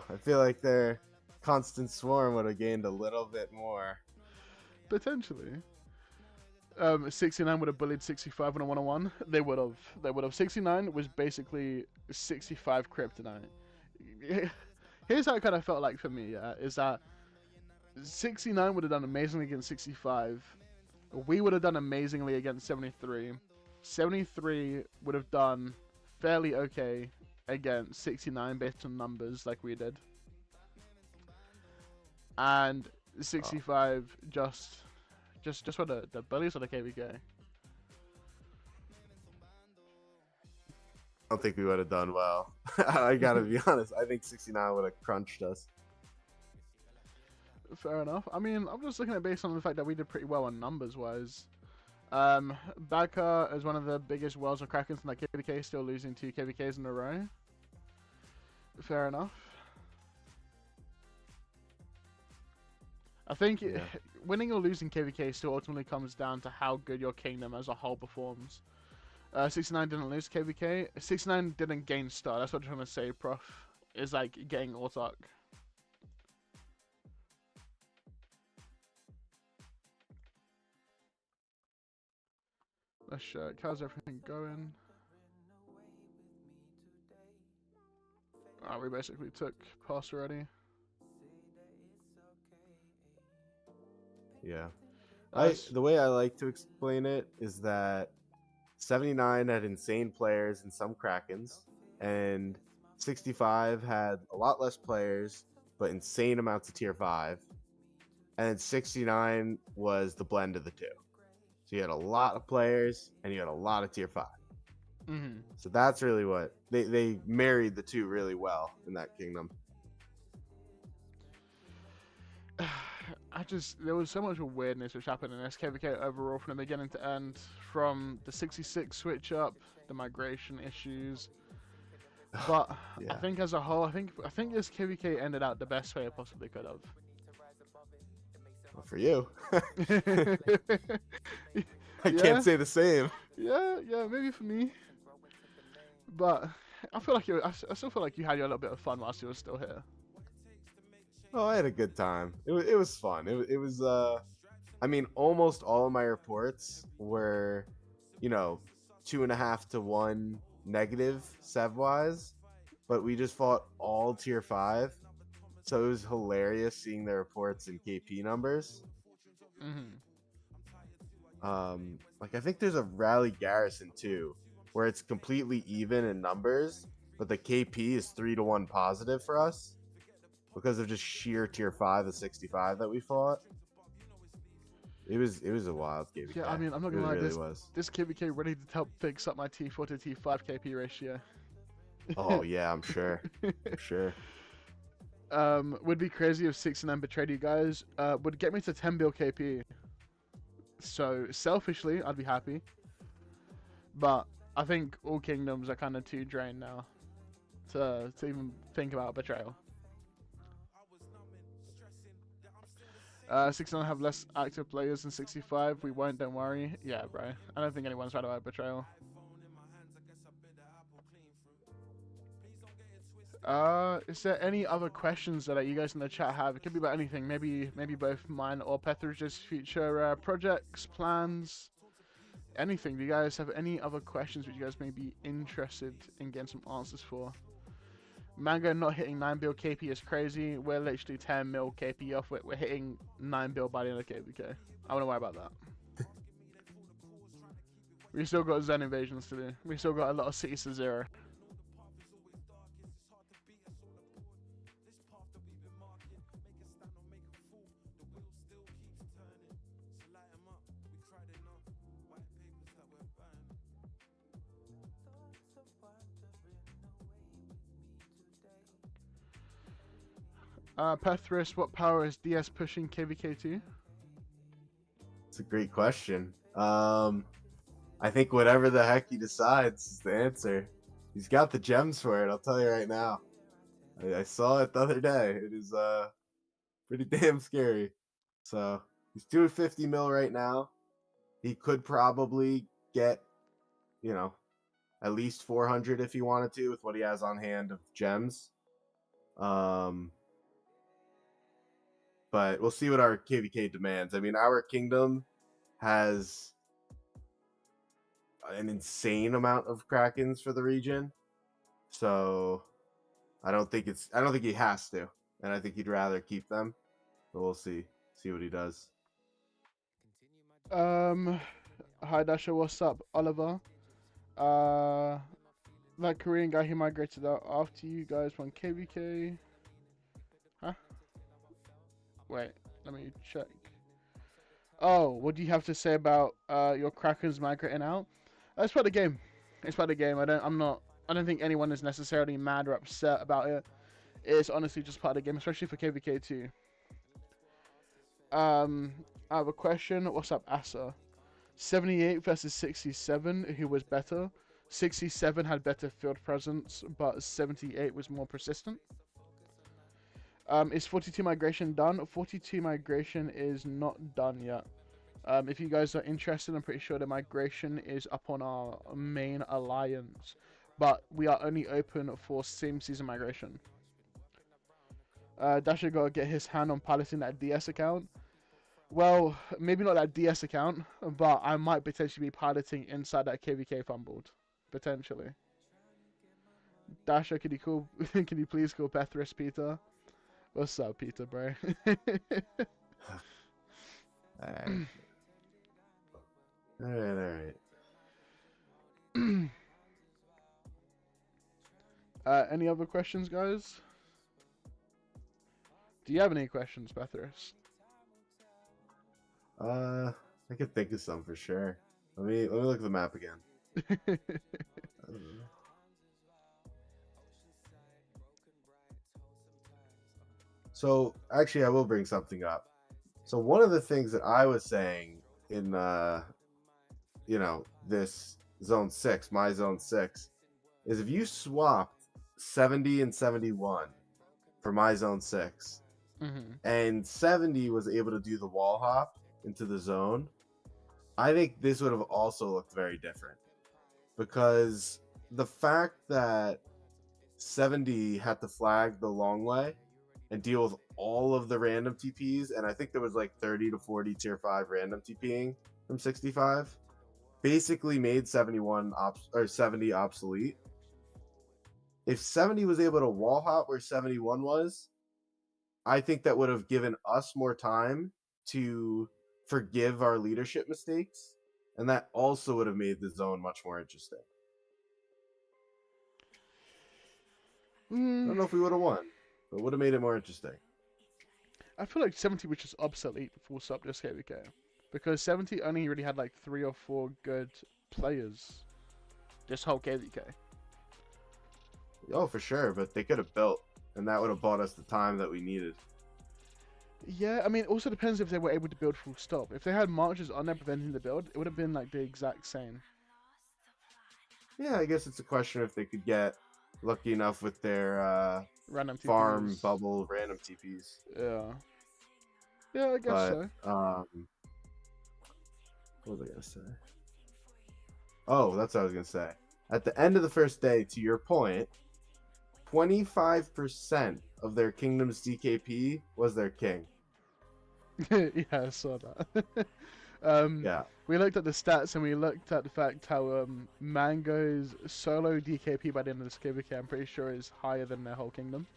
I feel like their constant swarm would have gained a little bit more. Potentially. 69 would have bullied 65 on a 1-on-1. They would have. 69 was basically 65 kryptonite. Here's how it kind of felt like for me, is that 69 would have done amazingly against 65. We would have done amazingly against 73. 73 would have done fairly okay against 69 based on numbers like we did. And 65 just for the bullies or the KVK. I don't think we would have done well. I gotta be honest. I think 69 would have crunched us. Fair enough. I mean, I'm just looking at it based on the fact that we did pretty well on numbers wise. Baka is one of the biggest wells of Krakens in that KVK, still losing 2 KVKs in a row. Fair enough. I think winning or losing KVK still ultimately comes down to how good your kingdom as a whole performs. 69 didn't lose KVK. 69 didn't gain star. That's what I'm trying to say, Prof. Is like getting autark. Let's check. How's everything going? We basically took pass already. Yeah. The way I like to explain it is that 79 had insane players and some Krakens, and 65 had a lot less players but insane amounts of tier 5, and 69 was the blend of the two. So you had a lot of players and you had a lot of tier 5. Mhm. So that's really what they married the two really well in that kingdom. There was so much weirdness which happened in SKVK overall from the beginning to end, from the 66 switch up, the migration issues. But I Yeah. think as a whole, I think this KVK ended out the best way it possibly could Well, for you, have. I can't Yeah, say the same. yeah, maybe for me. But I feel like I still feel like you had your little bit of fun whilst you were still here. Oh, I had a good time. It was fun. It was. I mean, almost all of my reports were, you know, 2.5 to 1 negative sev wise, but we just fought all tier 5, so it was hilarious seeing the reports in KP numbers. Hmm. Like I think there's a rally Garrison too, where it's completely even in numbers, but the KP is 3 to 1 positive for us because of just sheer tier 5 of 65 that we fought. It was a wild Yeah, KVK. I mean, I'm not It gonna lie, really was. this KVK ready to help fix up my T4 to T5 KP ratio. Oh yeah, I'm sure. I'm sure. Would be crazy if 6 and then betrayed you guys. Would get me to 10 bill KP. So selfishly, I'd be happy. But I think all kingdoms are kind of too drained now to even think about betrayal. 69 have less active players than 65. We won't, don't worry. Yeah, bro. I don't think anyone's right about betrayal. Is there any other questions that you guys in the chat have? It could be about anything. Maybe both mine or Pethris' future projects, plans, anything. Do you guys have any other questions which you guys may be interested in getting some answers for? Mango not hitting 9 bill KP is crazy. We're literally 10 mil KP off. We're hitting 9 bill by the end of KVK. I wouldn't worry about that. We still got Zen invasions to do. We still got a lot of cities to 0. Pethris, what power is DS pushing KVK to? It's a great question. I think whatever the heck he decides is the answer. He's got the gems for it. I'll tell you right now. I saw it the other day. It is pretty damn scary. So he's 250 mil right now. He could probably get, you know, at least 400 if he wanted to with what he has on hand of gems. But we'll see what our KVK demands. I mean, our kingdom has an insane amount of Krakens for the region. So I don't think he has to. And I think he'd rather keep them. But we'll see. See what he does. Hi Dasha, what's up, Oliver? That Korean guy who migrated out after you guys won KVK. Huh? Wait, let me check. Oh, what do you have to say about your Krakens migrating out? It's part of the game. It's part of the game. I don't think anyone is necessarily mad or upset about it. It's honestly just part of the game, especially for KVK too. I have a question. What's up, Asa? 78 versus 67. Who was better? 67 had better field presence, but 78 was more persistent. Is 42 migration done? 42 migration is not done yet. If you guys are interested, I'm pretty sure the migration is up on our main alliance, but we are only open for sim season migration. Dasher got to get his hand on piloting that DS account. Well, maybe not that DS account, but I might potentially be piloting inside that KVK fumbled, potentially. Dasher, can you call? Can you please call Pethris Peter? What's up, Peter, bro? All right. All right. Any other questions, guys? Do you have any questions, Pethris? I could think of some for sure. Let me look at the map again. So actually, I will bring something up. So one of the things that I was saying in this zone 6, my zone 6, is if you swapped 70 and 71 for my zone 6, Mm-hmm. and 70 was able to do the wall hop into the zone, I think this would have also looked very different, because the fact that 70 had to flag the long way and deal with all of the random TPs, and I think there was like 30 to 40 tier 5 random TPing from 65, basically made 70 obsolete. If 70 was able to wall hop where 71 was, I think that would have given us more time to forgive our leadership mistakes, and that also would have made the zone much more interesting. I don't know if we would have won, but it would have made it more interesting. I feel like 70 was just obsolete full stop just KVK. Because 70 only really had like 3 or 4 good players this whole KVK. Oh, for sure, but they could have built, and that would have bought us the time that we needed. Yeah, I mean, it also depends if they were able to build full stop. If they had marches on there preventing the build, it would have been like the exact same. Yeah, I guess it's a question if they could get lucky enough with their Random farm TPs. bubble random TPs. Yeah. Yeah, I guess But so. what was I gonna say? Oh, that's what I was gonna say. At the end of the first day, to your point, 25% of their kingdom's DKP was their king. Yeah, I saw that. Yeah. We looked at the stats and we looked at the fact how Mango's solo DKP by the end of this KVK, I'm pretty sure is higher than their whole kingdom.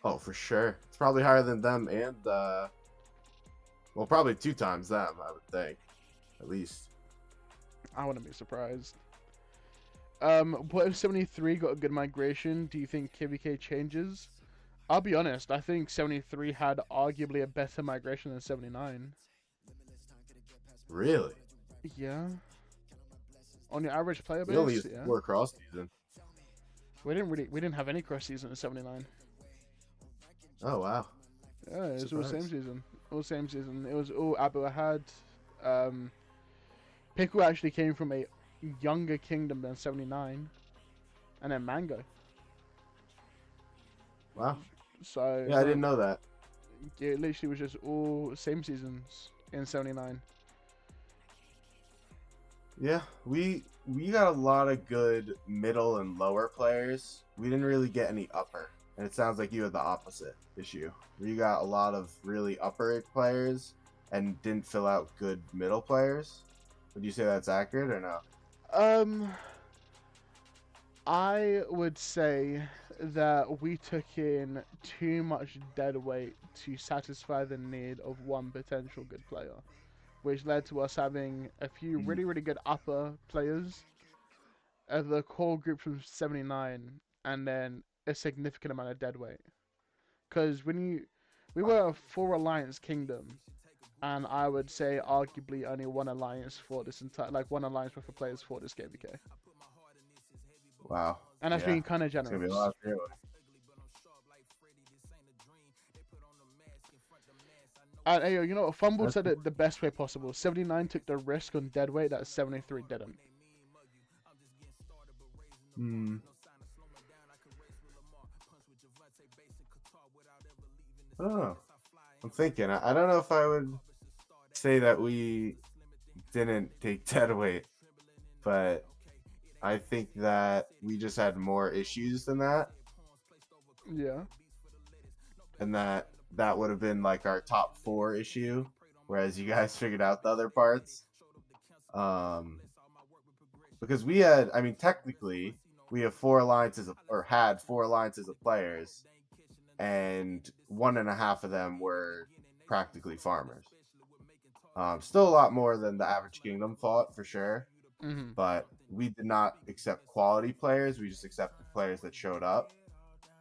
Oh, for sure. It's probably higher than them and well, probably 2 times them, I would think, at least. I wouldn't be surprised. What if 73 got a good migration? Do you think KVK changes? I'll be honest, I think 73 had arguably a better migration than 79. Really? Yeah. On your average player We only base, used yeah. 4 cross season. We didn't have any cross season in 79. Oh, wow. Yeah, it was all same Surprise. season. All same season. It was all Abu Ahad. Pickle actually came from a younger kingdom than 79. And then Mango. Wow. So Yeah, I didn't know that. it literally was just all same seasons in 79. Yeah, we got a lot of good middle and lower players. We didn't really get any upper. And it sounds like you had the opposite issue. You got a lot of really upper players and didn't fill out good middle players. Would you say that's accurate or no? I would say that we took in too much dead weight to satisfy the need of one potential good player, which led to us having a few really, really good upper players of the core group from 79, and then a significant amount of dead weight. Because we were a 4 alliance kingdom, and I would say arguably only one alliance for this entire, like one alliance worth of players for this KVK. Wow. And that's Yeah. being kind of It's gonna be a generous. lot, really. And hey, you know what? Fumble That's said it the best way possible. 79 took the risk on dead weight that 73 didn't. Hmm. I don't know. I'm thinking. I don't know if I would say that we didn't take dead weight, but I think that we just had more issues than that, Yeah. and that would have been like our top 4 issue, whereas you guys figured out the other parts. Because we had, I mean, technically we have 4 alliances or had 4 alliances of players, and 1.5 of them were practically farmers. Still a lot more than the average kingdom fought for sure, Mm-hmm. but we did not accept quality players. We just accepted players that showed up,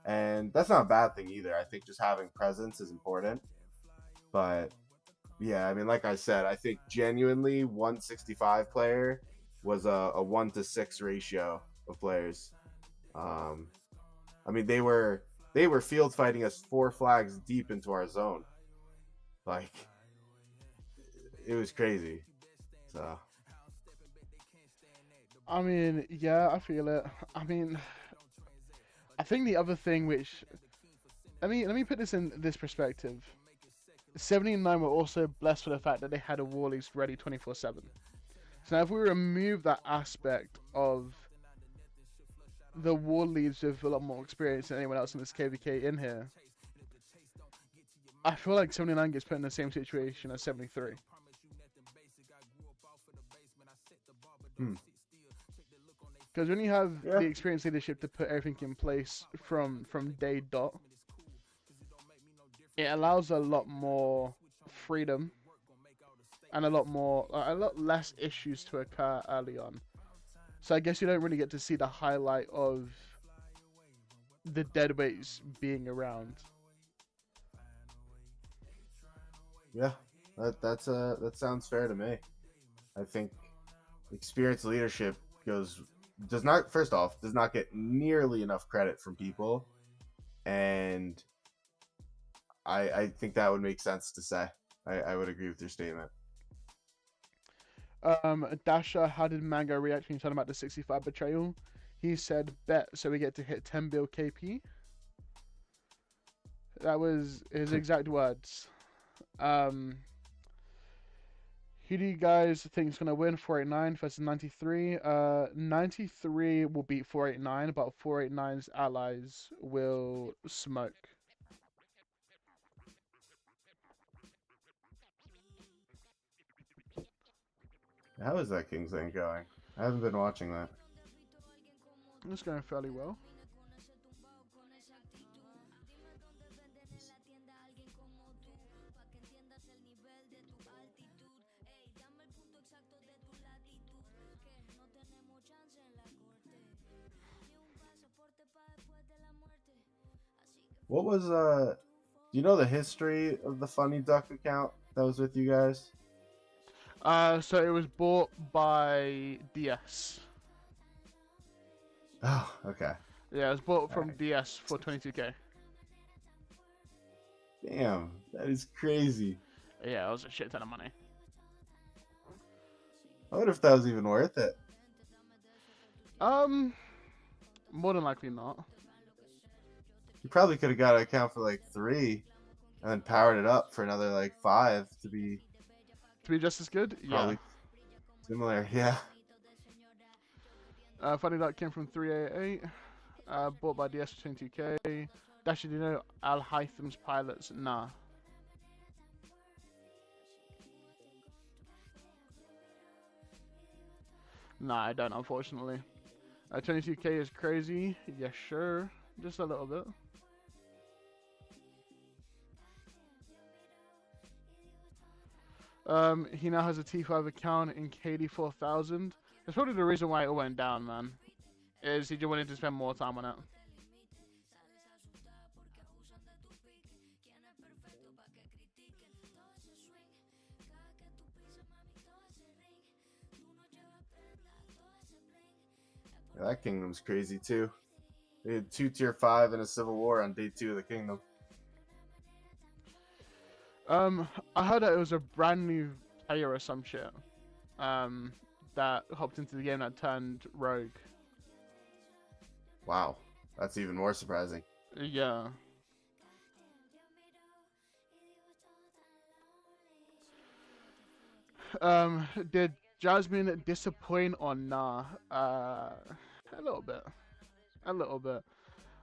and that's not a bad thing either. I think just having presence is important. But yeah, I mean, like I said, I think genuinely 165 player was a 1-to-6 ratio of players. Um, I mean, they were field fighting us 4 flags deep into our zone. Like, it was crazy. So I mean, yeah, I feel it. I mean, I think the other thing which let me put this in this perspective. 79 were also blessed for the fact that they had a war list ready 24/7. So now if we remove that aspect of the war leads with a lot more experience than anyone else in this KVK in here, I feel like 79 gets put in the same situation as 73. hmm. Because when you have Yeah, the experienced leadership to put everything in place from day dot, it allows a lot more freedom and a lot less issues to occur early on. So I guess you don't really get to see the highlight of the deadweights being around. yeah, that sounds fair to me. I think experienced leadership does not first off does not get nearly enough credit from people, and I think that would make sense to say. I would agree with your statement. Dasha, how did Mango react when you told him about the 65 betrayal? He said, bet, so we get to hit 10 bill KP. That was his exact words. Who do you guys think is going to win? 489 versus 93? 93 will beat 489, but 489's allies will smoke. How is that King's Lane going? I haven't been watching that. It's going fairly well. What was do you know the history of the Funny Duck account that was with you guys? So it was bought by DS. Oh, okay. Yeah, it was bought All from right. DS for 22k. Damn, that is crazy. Yeah, it was a shit ton of money. I wonder if that was even worth it. Um, More than likely not. You probably could have got an account for like 3 and then powered it up for another like 5 to be To be just as good? Yeah. probably similar. Yeah. Funny that came from 388. Bought by DS for 22k. Dash, do you know Al Haytham's pilots? Nah. Nah, I don't, unfortunately. 22k is crazy. Yeah, sure. Just a little bit. He now has a T5 account in KD 4000. That's probably the reason why it went down, man. Is he just wanted to spend more time on it. Yeah, that kingdom's crazy too. They had 2 tier 5 and a civil war on day 2 of the kingdom. I heard that it was a brand new player or some shit. That hopped into the game that turned rogue. Wow, that's even more surprising. Yeah. Did Jasmine disappoint or nah? A little bit. A little bit.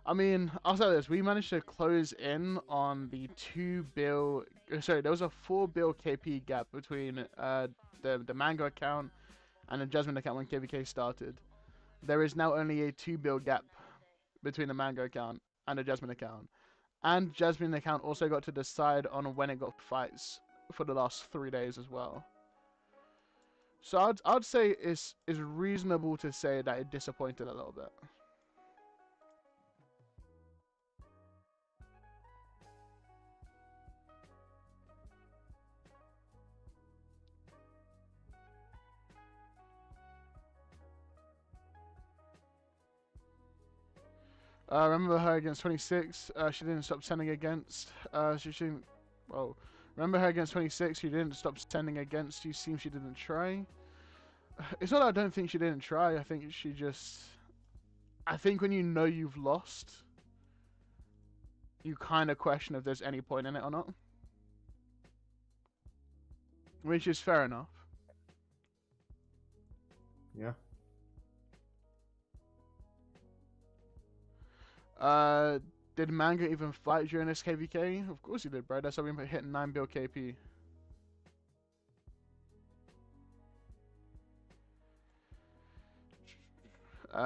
I mean, I'll say this: we managed to close in on the 2 bill. Sorry, there was a 4 bill KP gap between the Mango account and the Jasmine account when KVK started. There is now only a 2 bill gap between the Mango account and the Jasmine account. And Jasmine account also got to decide on when it got fights for the last 3 days as well. So I'd say it's reasonable to say that it disappointed a little bit. Remember her against 26. She didn't stop sending against. She shouldn't. Well, remember her against 26. She didn't stop sending against you. Seems she didn't try. It's not that I don't think she didn't try. I think she just. I think when you know you've lost, you kind of question if there's any point in it or not. Which is fair enough. Yeah. Did Manga even fight during this KVK? Of course he did, bro. That's how we hit 9 bill KP.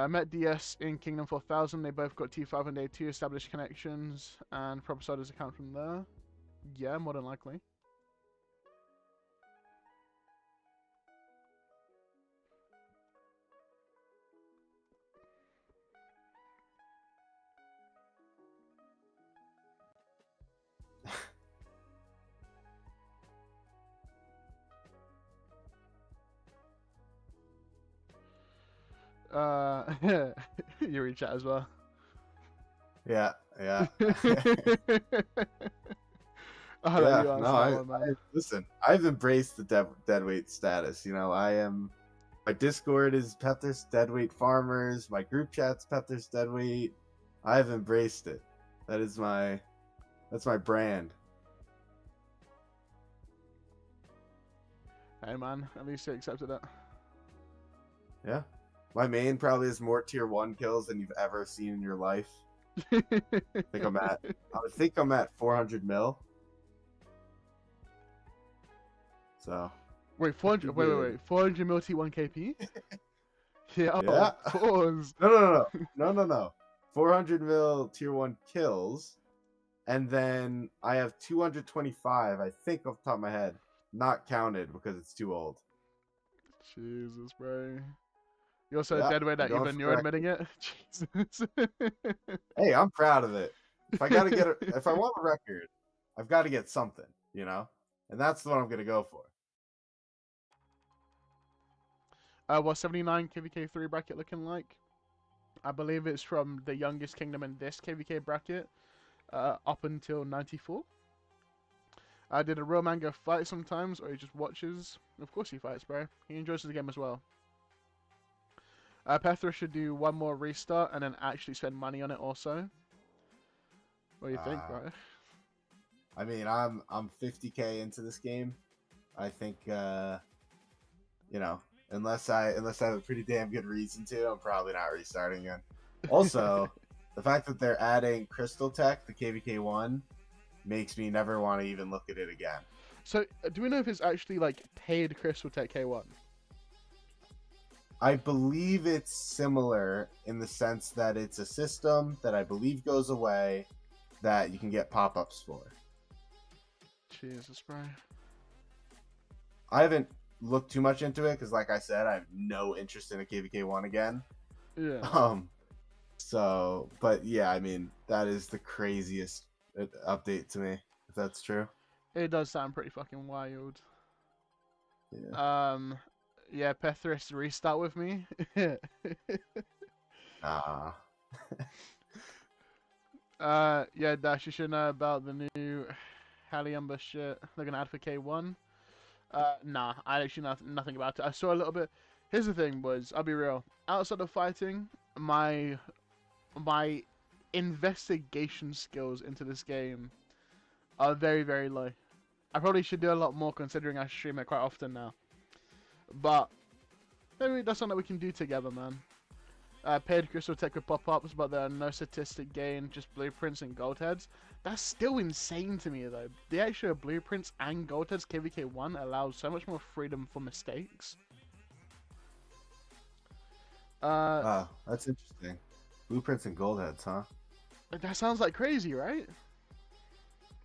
Met DS in Kingdom 4000. They both got T5 and A2 established connections and proper starters account from there. Yeah, more than likely. You reach out as well. Yeah, yeah. I'll let Yeah, you answer no, that one, man. listen, I've embraced the deadweight status. You know, my Discord is Pethris Deadweight Farmers. My group chat's Pethris Deadweight. I've embraced it. That's my brand. Hey, man, at least you accepted it. Yeah. My main probably has more tier 1 kills than you've ever seen in your life. I think I'm at 400 mil. So. Wait, 400. Wait. 400 mil T1 KP. Yeah. Yeah. Pause. No. 400 mil tier 1 kills, and then I have 225. I think off the top of my head, not counted because it's too old. Jesus, bro. You're so Yeah, dead weight that even you're admitting it. Jesus. Hey, I'm proud of it. If I want a record, I've got to get something, you know, and that's what I'm gonna go for. What's 79 KVK3 bracket looking like? I believe it's from the youngest kingdom in this KVK bracket up until 94. Did a real man go fight sometimes, or he just watches? Of course he fights, bro. He enjoys the game as well. Pethris should do one more restart and then actually spend money on it also. What do you think, bro? I mean, I'm 50k into this game. I think you know, unless I have a pretty damn good reason to, I'm probably not restarting again. Also, the fact that they're adding Crystal Tech, the KVK1, makes me never want to even look at it again. So, do we know if it's actually like paid Crystal Tech K1? I believe it's similar in the sense that it's a system that I believe goes away that you can get pop-ups for. Jesus, bro. I haven't looked too much into it because, like I said, I have no interest in a KVK1 again. Yeah. So, but yeah, I mean, that is the craziest update to me, if that's true. It does sound pretty fucking wild. Yeah. Yeah, Pethris restart with me. Yeah, Dash, you should know about the new Haliumba shit they're gonna add for K1. Nah, I actually know nothing about it. I saw a little bit. Here's the thing, boys. I'll be real. Outside of fighting, my investigation skills into this game are very, very low. I probably should do a lot more considering I stream it quite often now. But maybe that's something that we can do together, man. Paid Crystal Tech with pop-ups, but there are no statistic gain, just blueprints and gold heads. That's still insane to me, though. The extra blueprints and gold heads KVK1 allows so much more freedom for mistakes. Wow, that's interesting. Blueprints and gold heads, huh? That sounds like crazy, right?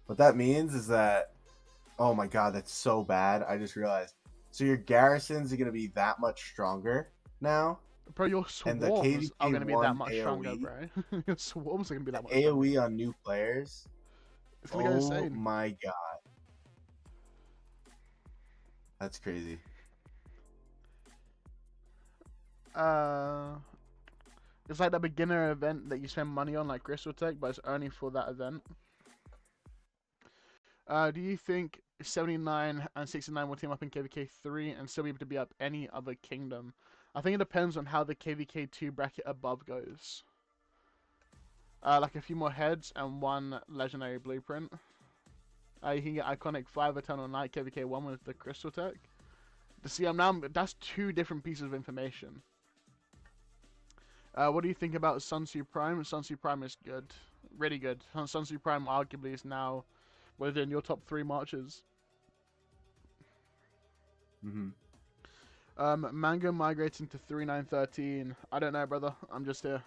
What that means is that, oh my god, that's so bad. I just realized. So your garrisons are going to be that much stronger now? Bro, your swarms are going to be that much stronger, bro. Your swarms are going to be that much stronger. AoE on new players? It's going to go insane. Oh my god. That's crazy. It's like the beginner event that you spend money on, like Crystal Tech, but it's only for that event. Do you think 79 and 69 will team up in KVK 3 and still be able to beat up any other kingdom? I think it depends on how the KVK 2 bracket above goes. Like a few more heads and one legendary blueprint. You can get iconic 5 Eternal Night KVK 1 with the Crystal Tech. See, that's 2 different pieces of information. What do you think about Sunsu Prime? Sunsu Prime is good. Really good. Sunsu Prime arguably is now within your top 3 marches. Manga migrating to 3913. I don't know, brother. I'm just here.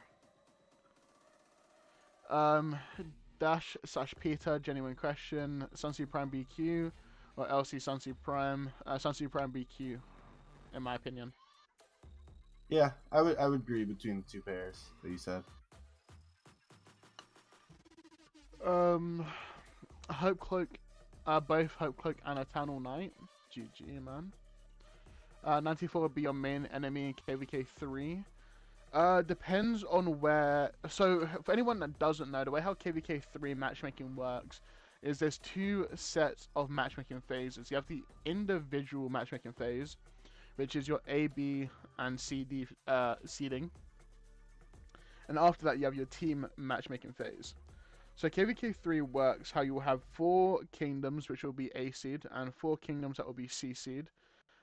Dash/Peter, genuine question. Sunsu Prime BQ or LC Sunsu Prime? Sunsu Prime BQ, in my opinion. Yeah, I would agree between the 2 pairs that you said. Hope Cloak, both Hope Cloak and Eternal Night. GG, man. 94 would be your main enemy in KVK 3. Depends on where. So, for anyone that doesn't know, the way how KVK 3 matchmaking works is there's 2 sets of matchmaking phases. You have the individual matchmaking phase, which is your A, B, and CD seeding. And after that, you have your team matchmaking phase. So KVK 3 works how you will have 4 kingdoms, which will be A seed, and 4 kingdoms that will be C seed.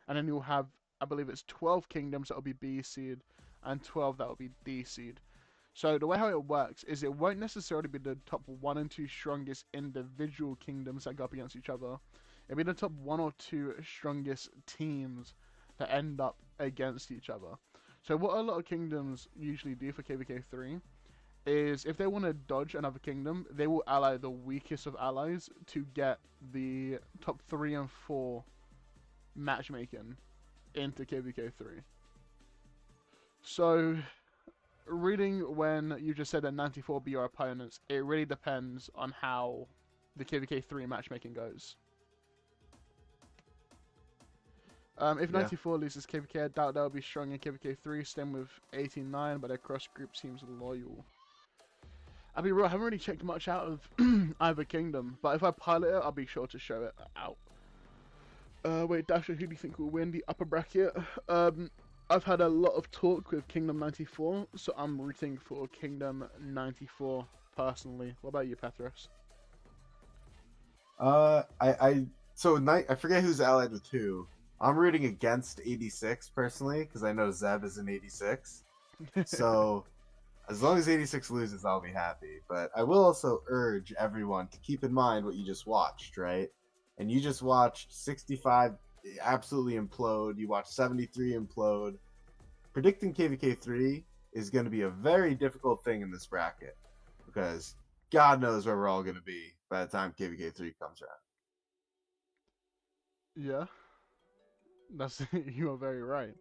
And then you'll have, I believe it's 12 kingdoms that will be B seed, and 12 that will be D seed. So the way how it works is it won't necessarily be the top 1 and 2 strongest individual kingdoms that go up against each other. It'll be the top 1 or 2 strongest teams that end up against each other. So what a lot of kingdoms usually do for KVK 3 is if they want to dodge another kingdom, they will ally the weakest of allies to get the top 3 and 4 matchmaking into KVK 3. So, reading when you just said that 94 will be your opponents, it really depends on how the KVK 3 matchmaking goes. If 94 loses KVK, I doubt they'll be strong in KVK 3. Same with 89, but their cross group seems loyal. I'll be real, I haven't really checked much out of either kingdom, but if I pilot it, I'll be sure to show it out. Wait, Dasher, who do you think will win the upper bracket? I've had a lot of talk with Kingdom 94, so I'm rooting for Kingdom 94 personally. What about you, Pethris? I forget who's allied with who. I'm rooting against 86 personally because I know Zeb is in 86. So as long as 86 loses, I'll be happy. But I will also urge everyone to keep in mind what you just watched, right? And you just watched 65 absolutely implode. You watched 73 implode. Predicting KVK 3 is going to be a very difficult thing in this bracket because God knows where we're all going to be by the time KVK 3 comes around. Yeah, you are very right.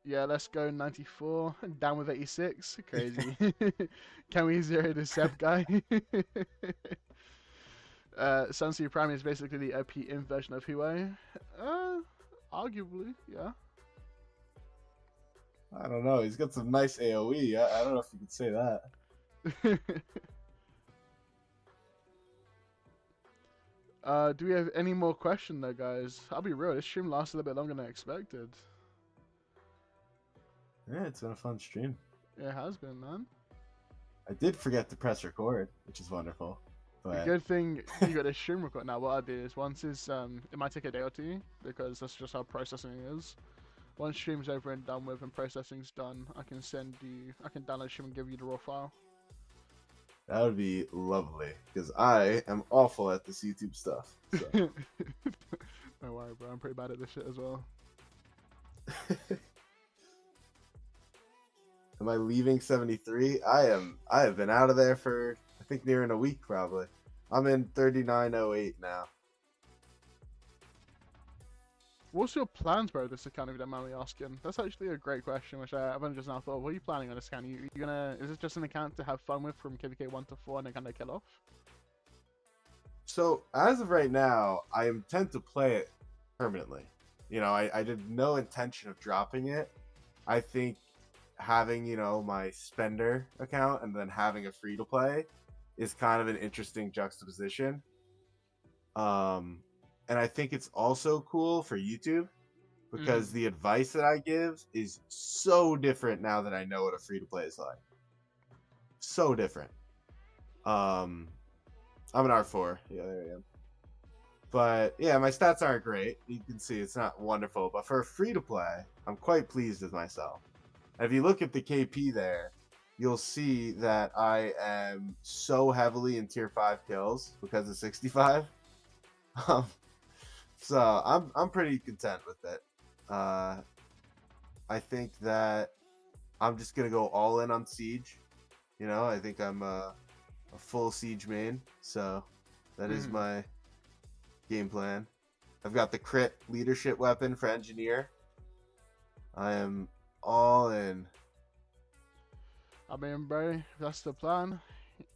Yeah, let's go 94. Down with 86. Crazy. Can we zero the Seb guy? Sunsu Prime is basically the OP in version of Huey. Arguably, yeah. I don't know. He's got some nice AoE. I don't know if you could say that. Do we have any more questions though, guys? I'll be real, this stream lasted a bit longer than I expected. Yeah, it's been a fun stream. It has been, man. I did forget to press record, which is wonderful. But The good thing you got a stream record now. What I do is once it's it might take a day or 2 because that's just how processing is. Once stream's over and done with and processing's done, I can download stream and give you the raw file. that would be lovely because I am awful at this YouTube stuff. So. Don't worry, bro. I'm pretty bad at this shit as well. Am I leaving 73? I have been out of there for I think nearing a week probably. I'm in 3908 now. What's your plans, bro? This account, if you don't mind me asking. That's actually a great question, which I've only just now thought. What are you planning on this account? You gonna? Is it just an account to have fun with from KVK 1 to 4 and then kind of kill off? So as of right now, I intend to play it permanently. You know, I did no intention of dropping it. I think having, you know, my spender account and then having a free to play is kind of an interesting juxtaposition. And I think it's also cool for YouTube because Mm. the advice that I give is so different now that I know what a free to play is like. So different. Um, I'm an R4. Yeah, there I am. But yeah, my stats aren't great. You can see it's not wonderful. But for a free to play, I'm quite pleased with myself. And if you look at the KP there, you'll see that I am so heavily in tier 5 kills because of 65. Um, so I'm pretty content with it. I think that I'm just gonna go all in on Siege. You know, I think I'm a full Siege main, so that is my game plan. I've got the crit leadership weapon for Engineer. I am all in. I mean, bro, if that's the plan,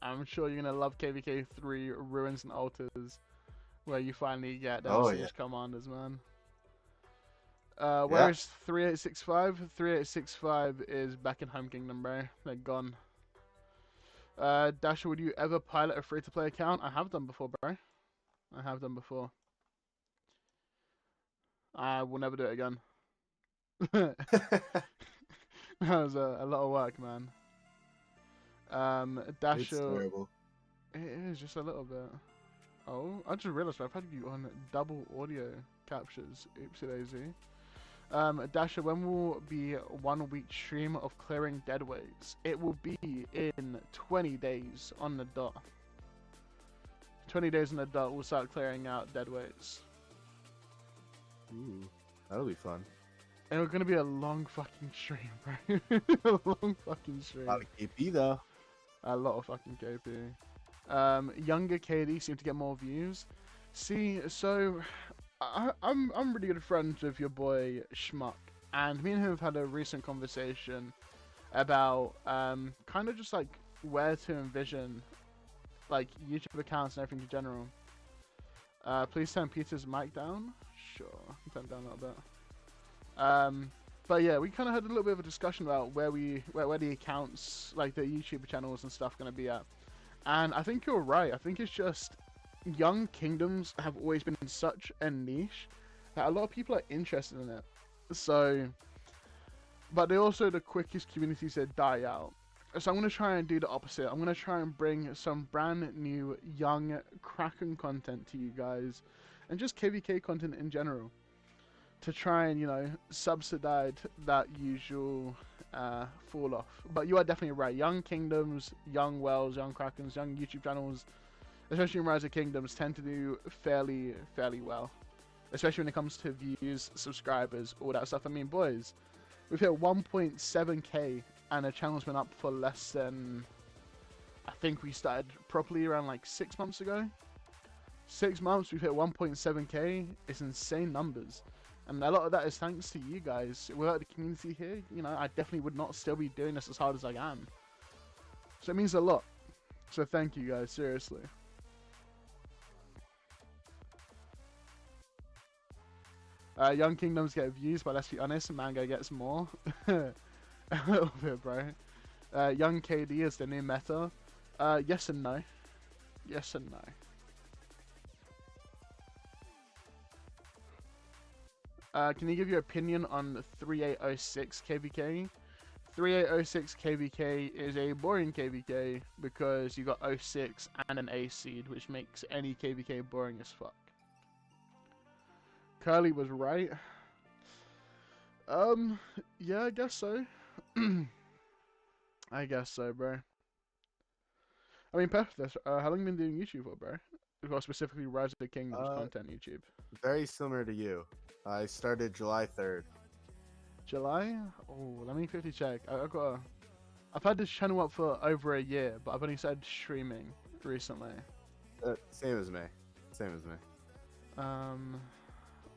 I'm sure you're gonna love KVK 3 Ruins and Altars, where you finally get them Oh yeah, Siege commanders, man. yeah. Where is 3865? 3865 is back in Home Kingdom, bro. They're gone. Dasher, would you ever pilot a free-to-play account? I have done before, bro. I have done before. I will never do it again. That was a lot of work, man. It's Dasher, terrible. it is just a little bit. Oh, I just realized I've had you on double audio captures. Oopsie daisy. Dasher, when will be 1 week stream of clearing deadweights? It will be in 20 days on the dot. 20 days on the dot, we'll start clearing out deadweights. Ooh, that'll be fun. And it's gonna be a long fucking stream, bro. A long fucking stream. A lot of KP though. A lot of fucking KP. Younger KD seem to get more views. See, so I'm really good friends with your boy Schmuck, and me and him have had a recent conversation about kind of just like where to envision like YouTube accounts and everything in general. Please turn Peter's mic down. Sure, turn it down a little bit. But yeah, we kind of had a little bit of a discussion about where the accounts, like the YouTube channels and stuff, going to be at. And I think you're right. I think it's just young kingdoms have always been such a niche that a lot of people are interested in it. So, but they're also the quickest communities that die out. So I'm going to try and do the opposite. I'm going to try and bring some brand new young Kraken content to you guys, and just KVK content in general, to try and, you know, subsidize that usual fall off. But you are definitely right. Young kingdoms, young wells, young Krakens, young YouTube channels, especially in Rise of Kingdoms, tend to do fairly well. Especially when it comes to views, subscribers, all that stuff. I mean, boys, we've hit 1.7k and the channel's been up for less than, I think we started properly around like 6 months ago. 6 months, we've hit 1.7k. It's insane numbers. And a lot of that is thanks to you guys. Without the community here, you know, I definitely would not still be doing this as hard as I am. So it means a lot. So thank you guys, seriously. Young Kingdoms get views, but let's be honest, Mango gets more. A little bit, bro. Young KD is the new meta. Yes and no. Yes and no. Can you give your opinion on 3806 KVK? 3806 KVK is a boring KVK because you got 06 and an A seed, which makes any KVK boring as fuck. Curly was right. Yeah, I guess so. I guess so, bro. I mean, Pethris, how long have you been doing YouTube for, bro? Well, specifically Rise of the Kingdoms content YouTube. Very similar to you. I started July 3rd. July? Oh, let me quickly check. I've had this channel up for over a year, but I've only started streaming recently. Same as me. Same as me.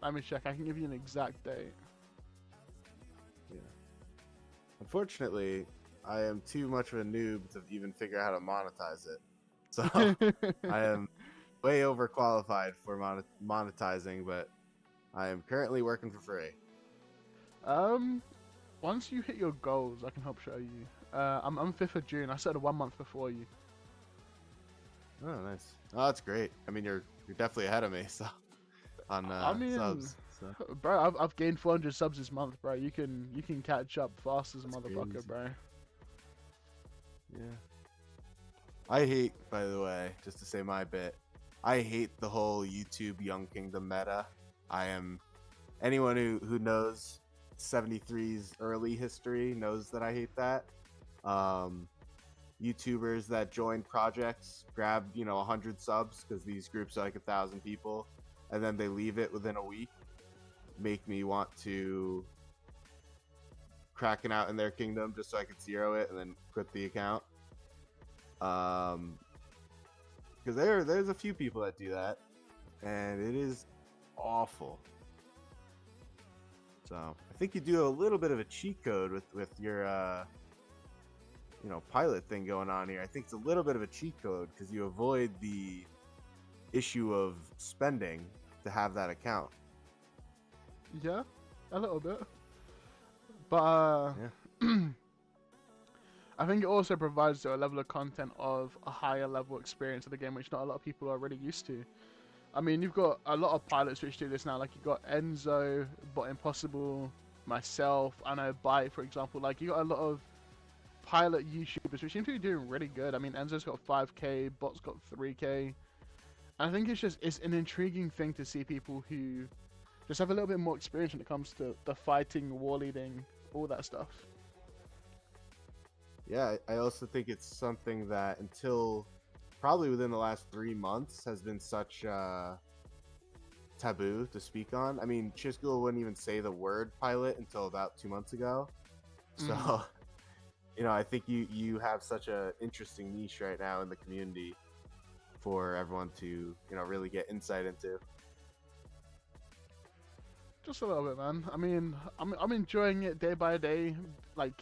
Let me check. I can give you an exact date. Yeah. Unfortunately, I am too much of a noob to even figure out how to monetize it. So I am way overqualified for monetizing, but I am currently working for free. Once you hit your goals, I can help show you. I'm 5th of June. I started 1 month before you. Oh, nice. Oh, that's great. I mean, you're definitely ahead of me. So on I mean, subs. So bro, I've gained 400 subs this month, bro. You can catch up fast as a that's motherfucker, crazy. bro. Yeah. I hate, by the way, just to say my bit, I hate the whole YouTube Young Kingdom meta. I am anyone who knows 73's early history knows that I hate that. Um, YouTubers that join projects grab 100 subs because these groups are like 1,000 people, and then they leave it within a week. Make me want to Kraken out in their kingdom just so I could zero it and then quit the account. Because there's a few people that do that, and it is awful. So I think you do a little bit of a cheat code with your pilot thing going on here. I think it's a little bit of a cheat code because you avoid the issue of spending to have that account. Yeah, a little bit. But Yeah. I think it also provides a level of content of a higher level experience of the game, which not a lot of people are really used to. I mean, you've got a lot of pilots which do this now. Like, you've got Enzo, Bot Impossible, myself, I know Byte, for example. Like, you got a lot of pilot YouTubers which seem to be doing really good. I mean, Enzo's got 5K, Bot's got 3K. And I think it's an intriguing thing to see people who just have a little bit more experience when it comes to the fighting, war leading, all that stuff. Yeah, I also think it's something that until probably within the last 3 months has been such taboo to speak on. I mean, Chisco wouldn't even say the word pilot until about 2 months ago. So, I think you have such a interesting niche right now in the community for everyone to really get insight into. Just a little bit, man. I mean, I'm enjoying it day by day, like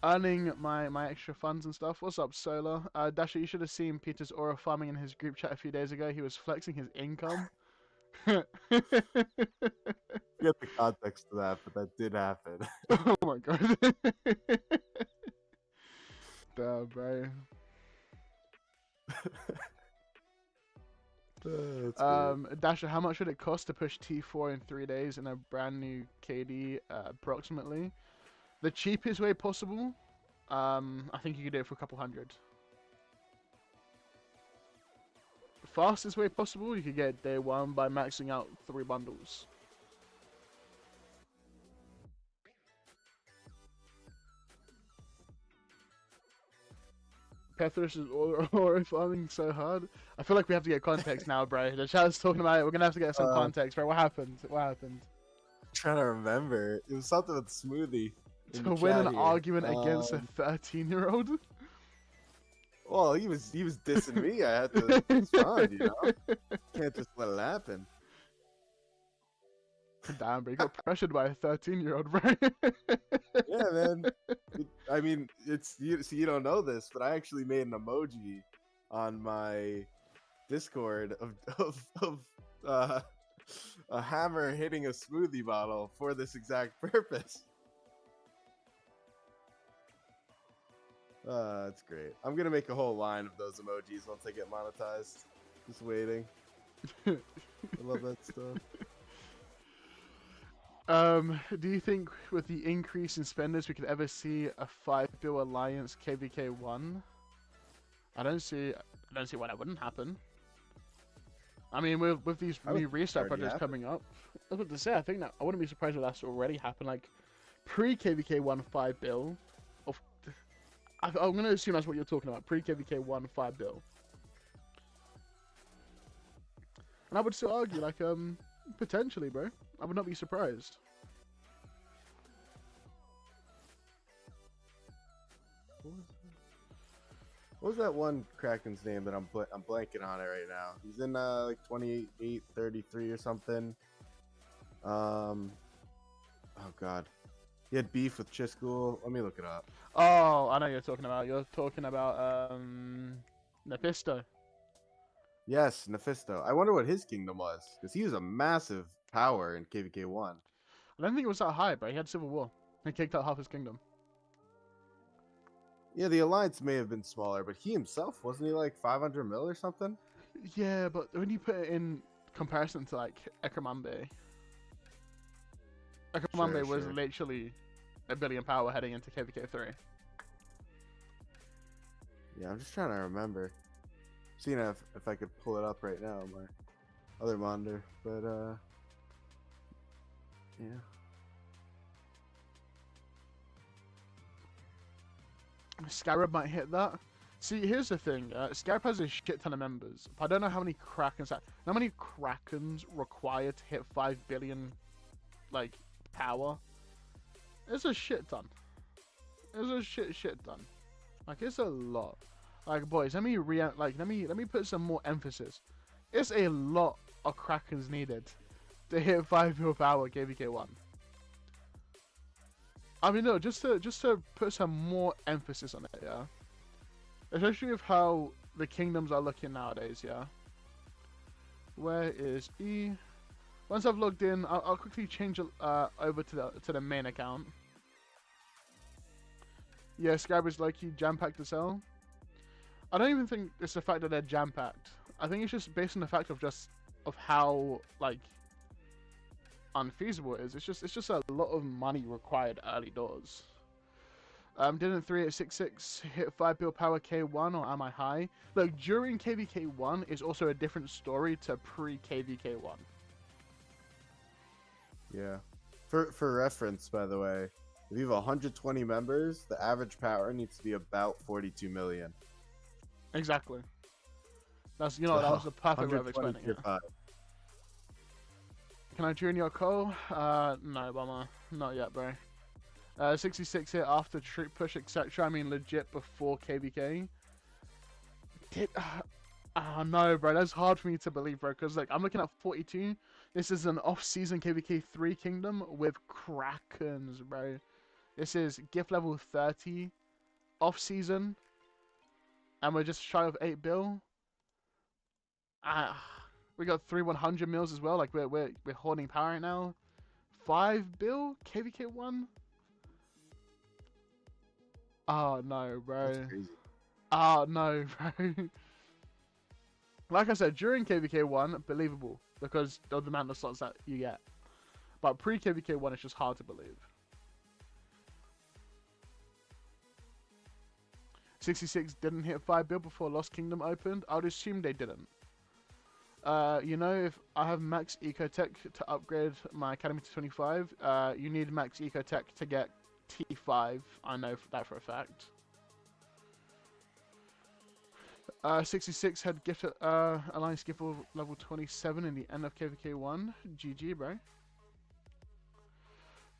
earning my extra funds and stuff. What's up, Solar? Dasher, you should have seen Peter's aura farming in his group chat a few days ago. He was flexing his income. Get the context to that, but that did happen. Oh my god. Damn, bro. That's great. Dasher, how much would it cost to push T4 in 3 days in a brand new KD, approximately? The cheapest way possible, I think you could do it for a couple hundred. The fastest way possible, you could get day one by maxing out 3 bundles. Pethris is aura farming so hard. I feel like we have to get context now, bro. The chat's talking about it. We're gonna have to get some context, bro. What happened? What happened? I'm trying to remember. It was something with Smoothie in the To win chat an here. argument against a 13-year-old? Well, he was dissing me. I had to respond. Can't just let it happen. Damn, bro. You got pressured by a 13-year-old, bro. Yeah, man. I mean, it's you. See, you don't know this, but I actually made an emoji on my Discord of a hammer hitting a smoothie bottle for this exact purpose. That's great. I'm gonna make a whole line of those emojis once I get monetized. Just waiting. I love that stuff. Do you think with the increase in spenders we could ever see a 5-bill alliance KVK 1? I don't see why that wouldn't happen. I mean, with these new restart projects coming up, I was about to say, I think that I wouldn't be surprised if that's already happened. Like, pre-KVK 1 5-bill, I'm gonna assume that's what you're talking about. Pre-KVK 1 5-bill, and I would still argue, like, potentially, bro. I would not be surprised. What was that one Kraken's name that I'm blanking on it right now? He's in like 28, 33 or something. Oh god, he had beef with Chiscool. Let me look it up. Oh, I know you're talking about. You're talking about Nepisto. Yes, Nephisto. I wonder what his kingdom was, because he was a massive power in KVK 1. I don't think it was that high, bro. He had Civil War. and kicked out half his kingdom. Yeah, the alliance may have been smaller, but he himself wasn't he like 500 mil or something? Yeah, but when you put it in comparison to like Ekamambe, Sure, Ekamambe was sure. literally a billion power heading into KVK 3. Yeah, I'm just trying to remember. Seeing if I could pull it up right now on my other monitor, but yeah. Scarab might hit that. See, here's the thing. Scarab has a shit ton of members. But I don't know how many Krakens. How many Krakens require to hit 5 billion, like, power? It's a shit ton. It's a shit ton. Like, it's a lot. Like, boys, let me put some more emphasis. It's a lot of Krakens needed to hit 5 mil power KVK 1. I mean, no, just to put some more emphasis on it, yeah. Especially with how the kingdoms are looking nowadays, yeah. Where is E? Once I've logged in, I'll quickly change over to the main account. Yeah, Scarab is low-key jam-packed as hell. I don't even think it's the fact that they're jam-packed. I think it's just based on the fact of how like unfeasible it is. It's just a lot of money required early doors. Didn't 3866 hit 5 bill power K1 or am I high? Look, during KVK 1 is also a different story to pre-KVK 1. Yeah. For reference, by the way, if you have 120 members, the average power needs to be about 42 million. Exactly. That's that was the perfect way of explaining it. Can I join your call? No, bummer. Not yet, bro. 66 hit after troop push, etc. I mean, legit before KVK. No, bro. That's hard for me to believe, bro. Because like I'm looking at 42. This is an off-season KVK 3 kingdom with Krakens, bro. This is gift level 30, off-season, and we're just shy of 8 bill. We got 100 mils as well. Like we're holding power right now. 5 bill KVK 1. Oh no, bro. That's crazy. Oh no, bro. Like I said, during KVK 1, believable because of the amount of slots that you get. But pre-KVK 1, it's just hard to believe. 66 didn't hit 5 bill before Lost Kingdom opened. I would assume they didn't. You know, if I have max ecotech to upgrade my academy to 25, you need max ecotech to get T5. I know that for a fact. 66 had gift alliance gift level 27 in the end of KVK 1. GG, bro.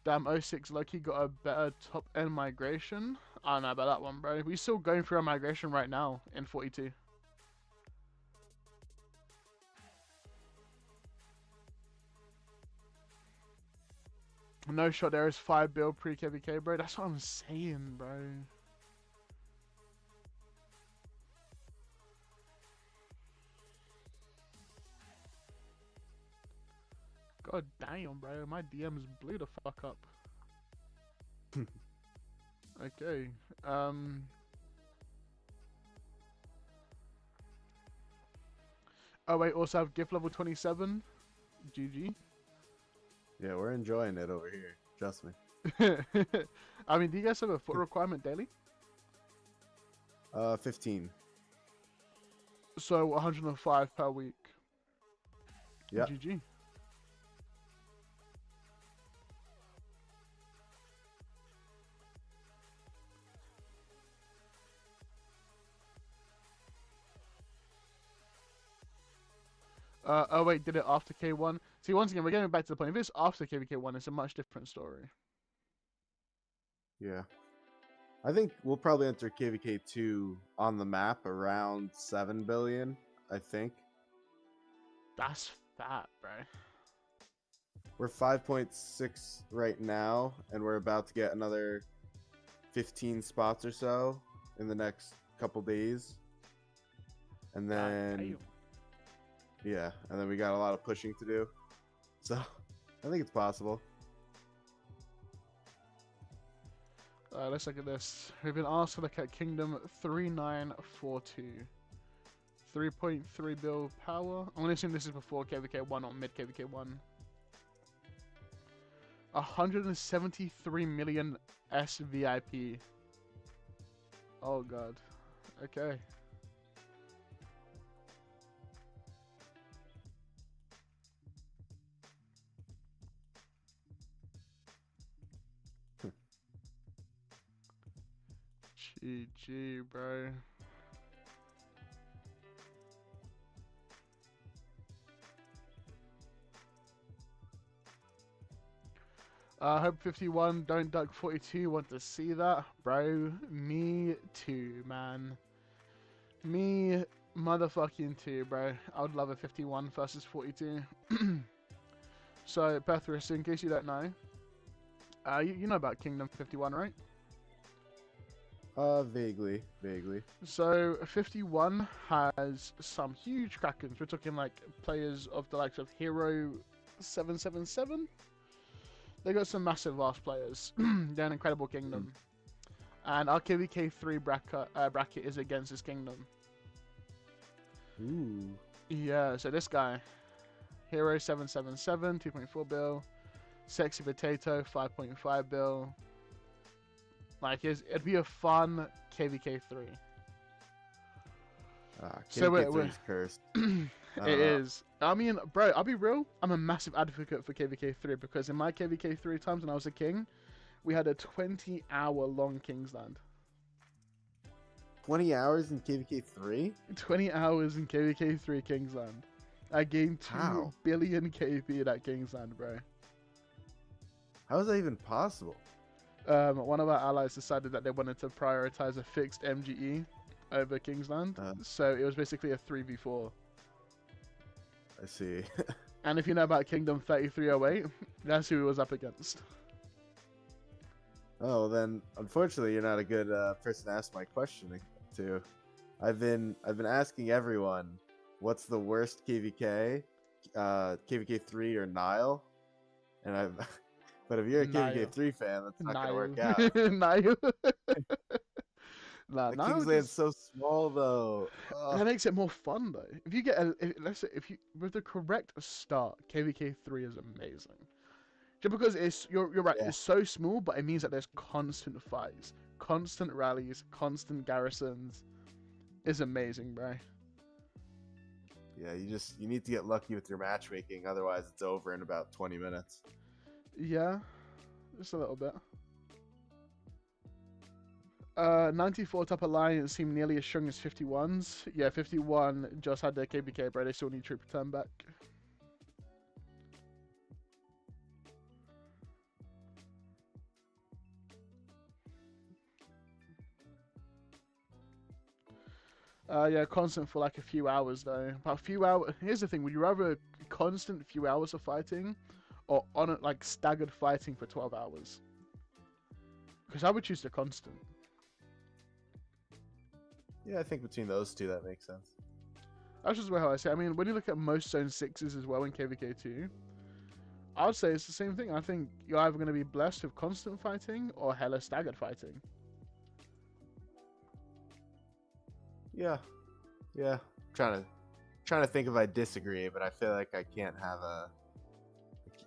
Damn, 06 Loki got a better top end migration. I don't know about that one, bro. We're still going through a migration right now in 42. No shot there is 5 bill pre-KVK, bro. That's what I'm saying, bro. God damn, bro. My DMs blew the fuck up. Okay. Oh wait, also have gift level 27. GG. Yeah, we're enjoying it over here. Trust me. I mean, do you guys have a foot requirement daily? 15. So 105 per week. Yeah. GG. Oh wait, did it after K1? See, once again, we're getting back to the point. If it's after KVK1, it's a much different story. Yeah. I think we'll probably enter KVK 2 on the map around 7 billion, I think. That's fat, bro. We're 5.6 right now, and we're about to get another 15 spots or so in the next couple days. And then, yeah, and then we got a lot of pushing to do. So, I think it's possible. Let's look at this. We've been asked to look at Kingdom 3942. 3.3 bill power. I'm going to assume this is before KVK 1 or mid KVK 1. 173 million SVIP. Oh god. Okay. GG, bro. Hope 51, don't duck 42, want to see that. Bro, me too, man. Me motherfucking too, bro. I would love a 51 versus 42. So, Pethris, in case you don't know, you know about Kingdom 51, right? Vaguely, vaguely. So 51 has some huge Krakens. We're talking like players of the likes of Hero 777. They got some massive vast players. They're an incredible kingdom. And our KVK 3 bracket is against this kingdom. Ooh. Yeah, so this guy, Hero 777, 2.4 bill. Sexy Potato, 5.5 bill. Like, it'd be a fun KVK 3. So KVK3 is cursed. It is. I mean, bro, I'll be real. I'm a massive advocate for KVK 3 because in my KVK 3 times when I was a king, we had a 20-hour long Kingsland. 20 hours in KVK3? 20 hours in KVK 3 Kingsland. I gained 2 billion KP at Kingsland, bro. How is that even possible? One of our allies decided that they wanted to prioritize a fixed MGE over Kingsland. So it was basically a 3v4. I see. And if you know about Kingdom 3308, that's who he was up against. Oh, then unfortunately you're not a good person to ask my question to. I've been asking everyone, what's the worst KVK? KVK3 or Nile? And I've but if you're a KVK3 fan, that's not gonna work out. Nile. The Kingsland's so small though. That makes it more fun though. If you get let's say if you with the correct start, KVK3 is amazing. Just because you're right, it's so small, but it means that there's constant fights, constant rallies, constant garrisons. It's amazing, bro. Yeah, you need to get lucky with your matchmaking, otherwise it's over in about 20 minutes. Yeah, just a little bit. 94 top alliance seem nearly as strong as 51's. Yeah, 51 just had their KVK, bro. They still need troop return back. Yeah, constant for like a few hours though. But a few hours. Here's the thing: would you rather a constant few hours of fighting, or on it like staggered fighting for 12 hours? Because I would choose the constant. Yeah, I think between those two that makes sense. That's just how I say. I mean, when you look at most zone 6s as well in KVK2, I would say it's the same thing. I think you're either going to be blessed with constant fighting or hella staggered fighting. Yeah. Trying to think if I disagree, but I feel like I can't have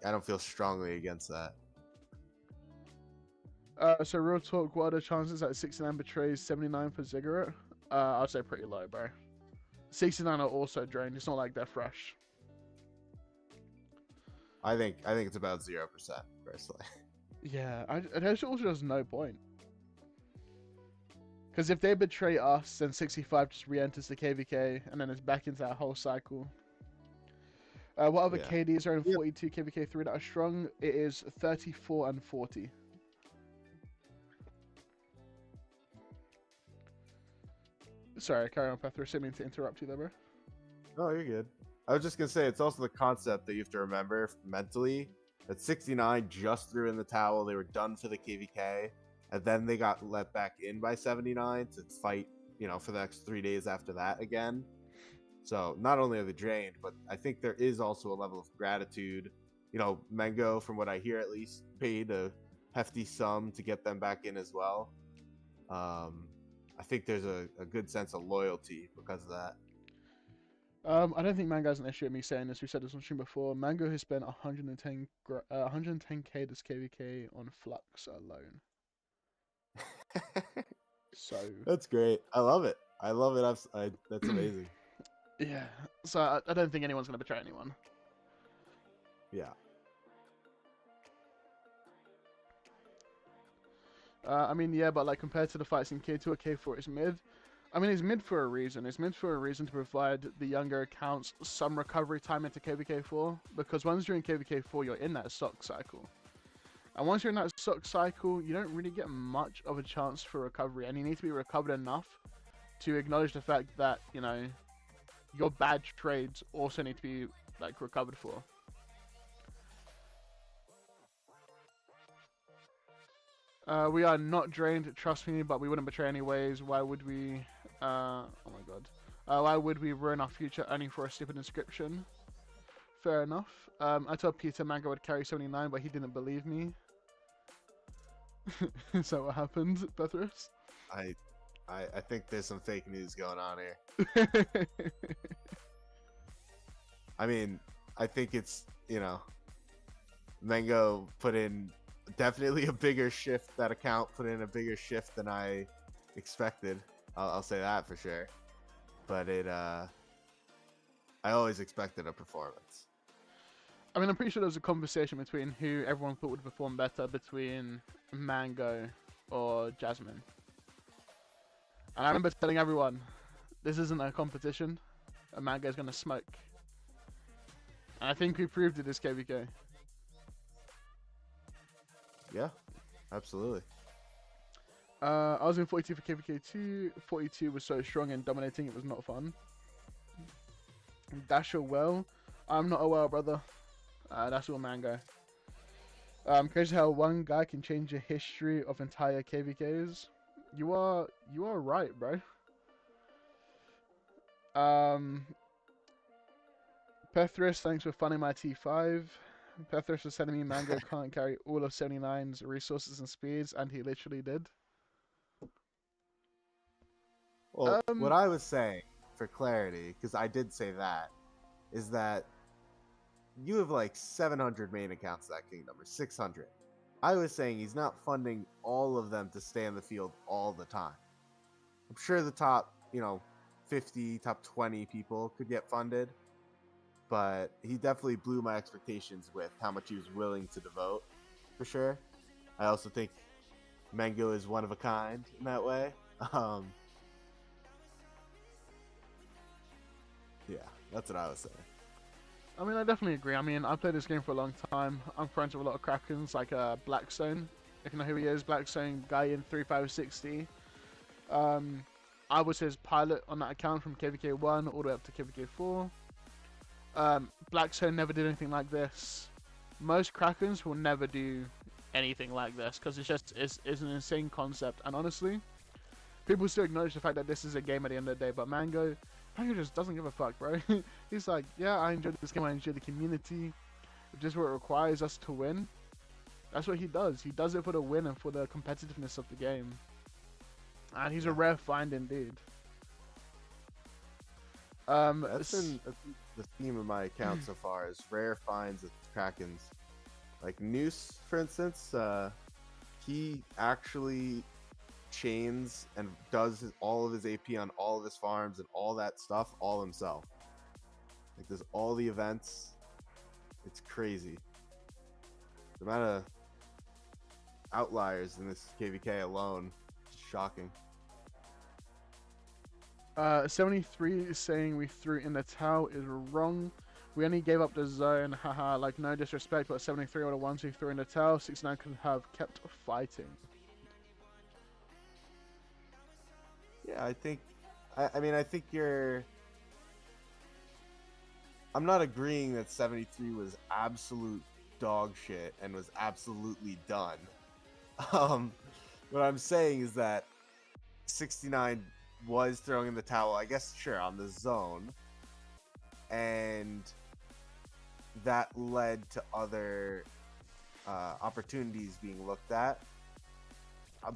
I don't feel strongly against that. So real talk, what are the chances that 69 betrays 79 for Ziggurat? I'd say pretty low, bro. 69 are also drained. It's not like they're fresh. I think it's about 0%, personally. Yeah, there's also just no point. Because if they betray us, then 65 just re-enters the KVK, and then it's back into that whole cycle. What other KDs are in 42 KVK 3 that are strong? It is 34 and 40. Sorry, carry on, Pethris. I didn't mean to interrupt you there, bro. Oh, you're good. I was just going to say, it's also the concept that you have to remember mentally that 69 just threw in the towel. They were done for the KVK, and then they got let back in by 79 to fight, for the next 3 days after that again. So not only are they drained, but I think there is also a level of gratitude. Mengo, from what I hear at least, paid a hefty sum to get them back in as well. I think there's a good sense of loyalty because of that. I don't think Mango has an issue with me saying this. We said this on stream before. Mango has spent 110k this KVK on Flux alone. So That's great. I love it. I love it. That's amazing. yeah. So I don't think anyone's gonna betray anyone. Yeah. I mean, yeah, but like compared to the fights in K2 or K4, it's mid. I mean, it's mid for a reason. It's mid for a reason to provide the younger accounts some recovery time into KVK4. Because once you're in KVK4, you're in that stock cycle. And once you're in that stock cycle, you don't really get much of a chance for recovery. And you need to be recovered enough to acknowledge the fact that, you know, your bad trades also need to be, like, recovered for. We are not drained, trust me, but we wouldn't betray anyways. Why would we? Oh my god. Why would we ruin our future only for a stupid inscription? Fair enough. I told Peter Mango would carry 79, but he didn't believe me. Is that what happened, Pethris? I think there's some fake news going on here. I mean, I think it's, you know, Mango put in definitely a bigger shift. That account put in a bigger shift than I expected. I'll say that for sure. But I always expected a performance. I mean, I'm pretty sure there was a conversation between who everyone thought would perform better between Mango or Jasmine. And I remember telling everyone, this isn't a competition. A Mango's gonna smoke. And I think we proved it this KVK. Yeah, absolutely. I was in 42 for KVK2. 42 was so strong and dominating, it was not fun. Dasher well. I'm not a well, brother. That's all Mango. Crazy how one guy can change the history of entire KVKs. You are right, bro. Pethris, thanks for funding my T5. Pethris was telling me Mango can't carry all of 79's resources and speeds, and he literally did. Well, what I was saying, for clarity, because I did say that, is that you have like 700 main accounts of that kingdom, or 600. I was saying he's not funding all of them to stay on the field all the time. I'm sure the top, 50, top 20 people could get funded, but he definitely blew my expectations with how much he was willing to devote, for sure. I also think Mango is one of a kind in that way. Yeah, that's what I was saying. I mean, I definitely agree. I mean, I've played this game for a long time. I'm friends with a lot of Krakens, like Blackstone. If you know who he is, Blackstone guy in 3560. I was his pilot on that account from KVK1 all the way up to KVK4. Blackstone never did anything like this. Most Krakens will never do anything like this because it's an insane concept. And honestly, people still acknowledge the fact that this is a game at the end of the day. But Mango just doesn't give a fuck, bro. He's like, yeah, I enjoy this game. I enjoy the community. Just what it requires us to win. That's what he does. He does it for the win and for the competitiveness of the game. And he's a rare find indeed. That's been the theme of my account so far, is rare finds of Krakens. Like Noose, for instance, he actually chains and does all of his AP on all of his farms and all that stuff all himself. Like, does all the events. It's crazy. The amount of outliers in this KVK alone is shocking. 73 is saying we threw in the towel is wrong. We only gave up the zone, haha, like no disrespect, but 73 were the ones who threw in the towel. 69 could have kept fighting. Yeah, I think you're. I'm not agreeing that 73 was absolute dog shit and was absolutely done. What I'm saying is that 69 was throwing in the towel, I guess, sure, on the zone, and that led to other opportunities being looked at.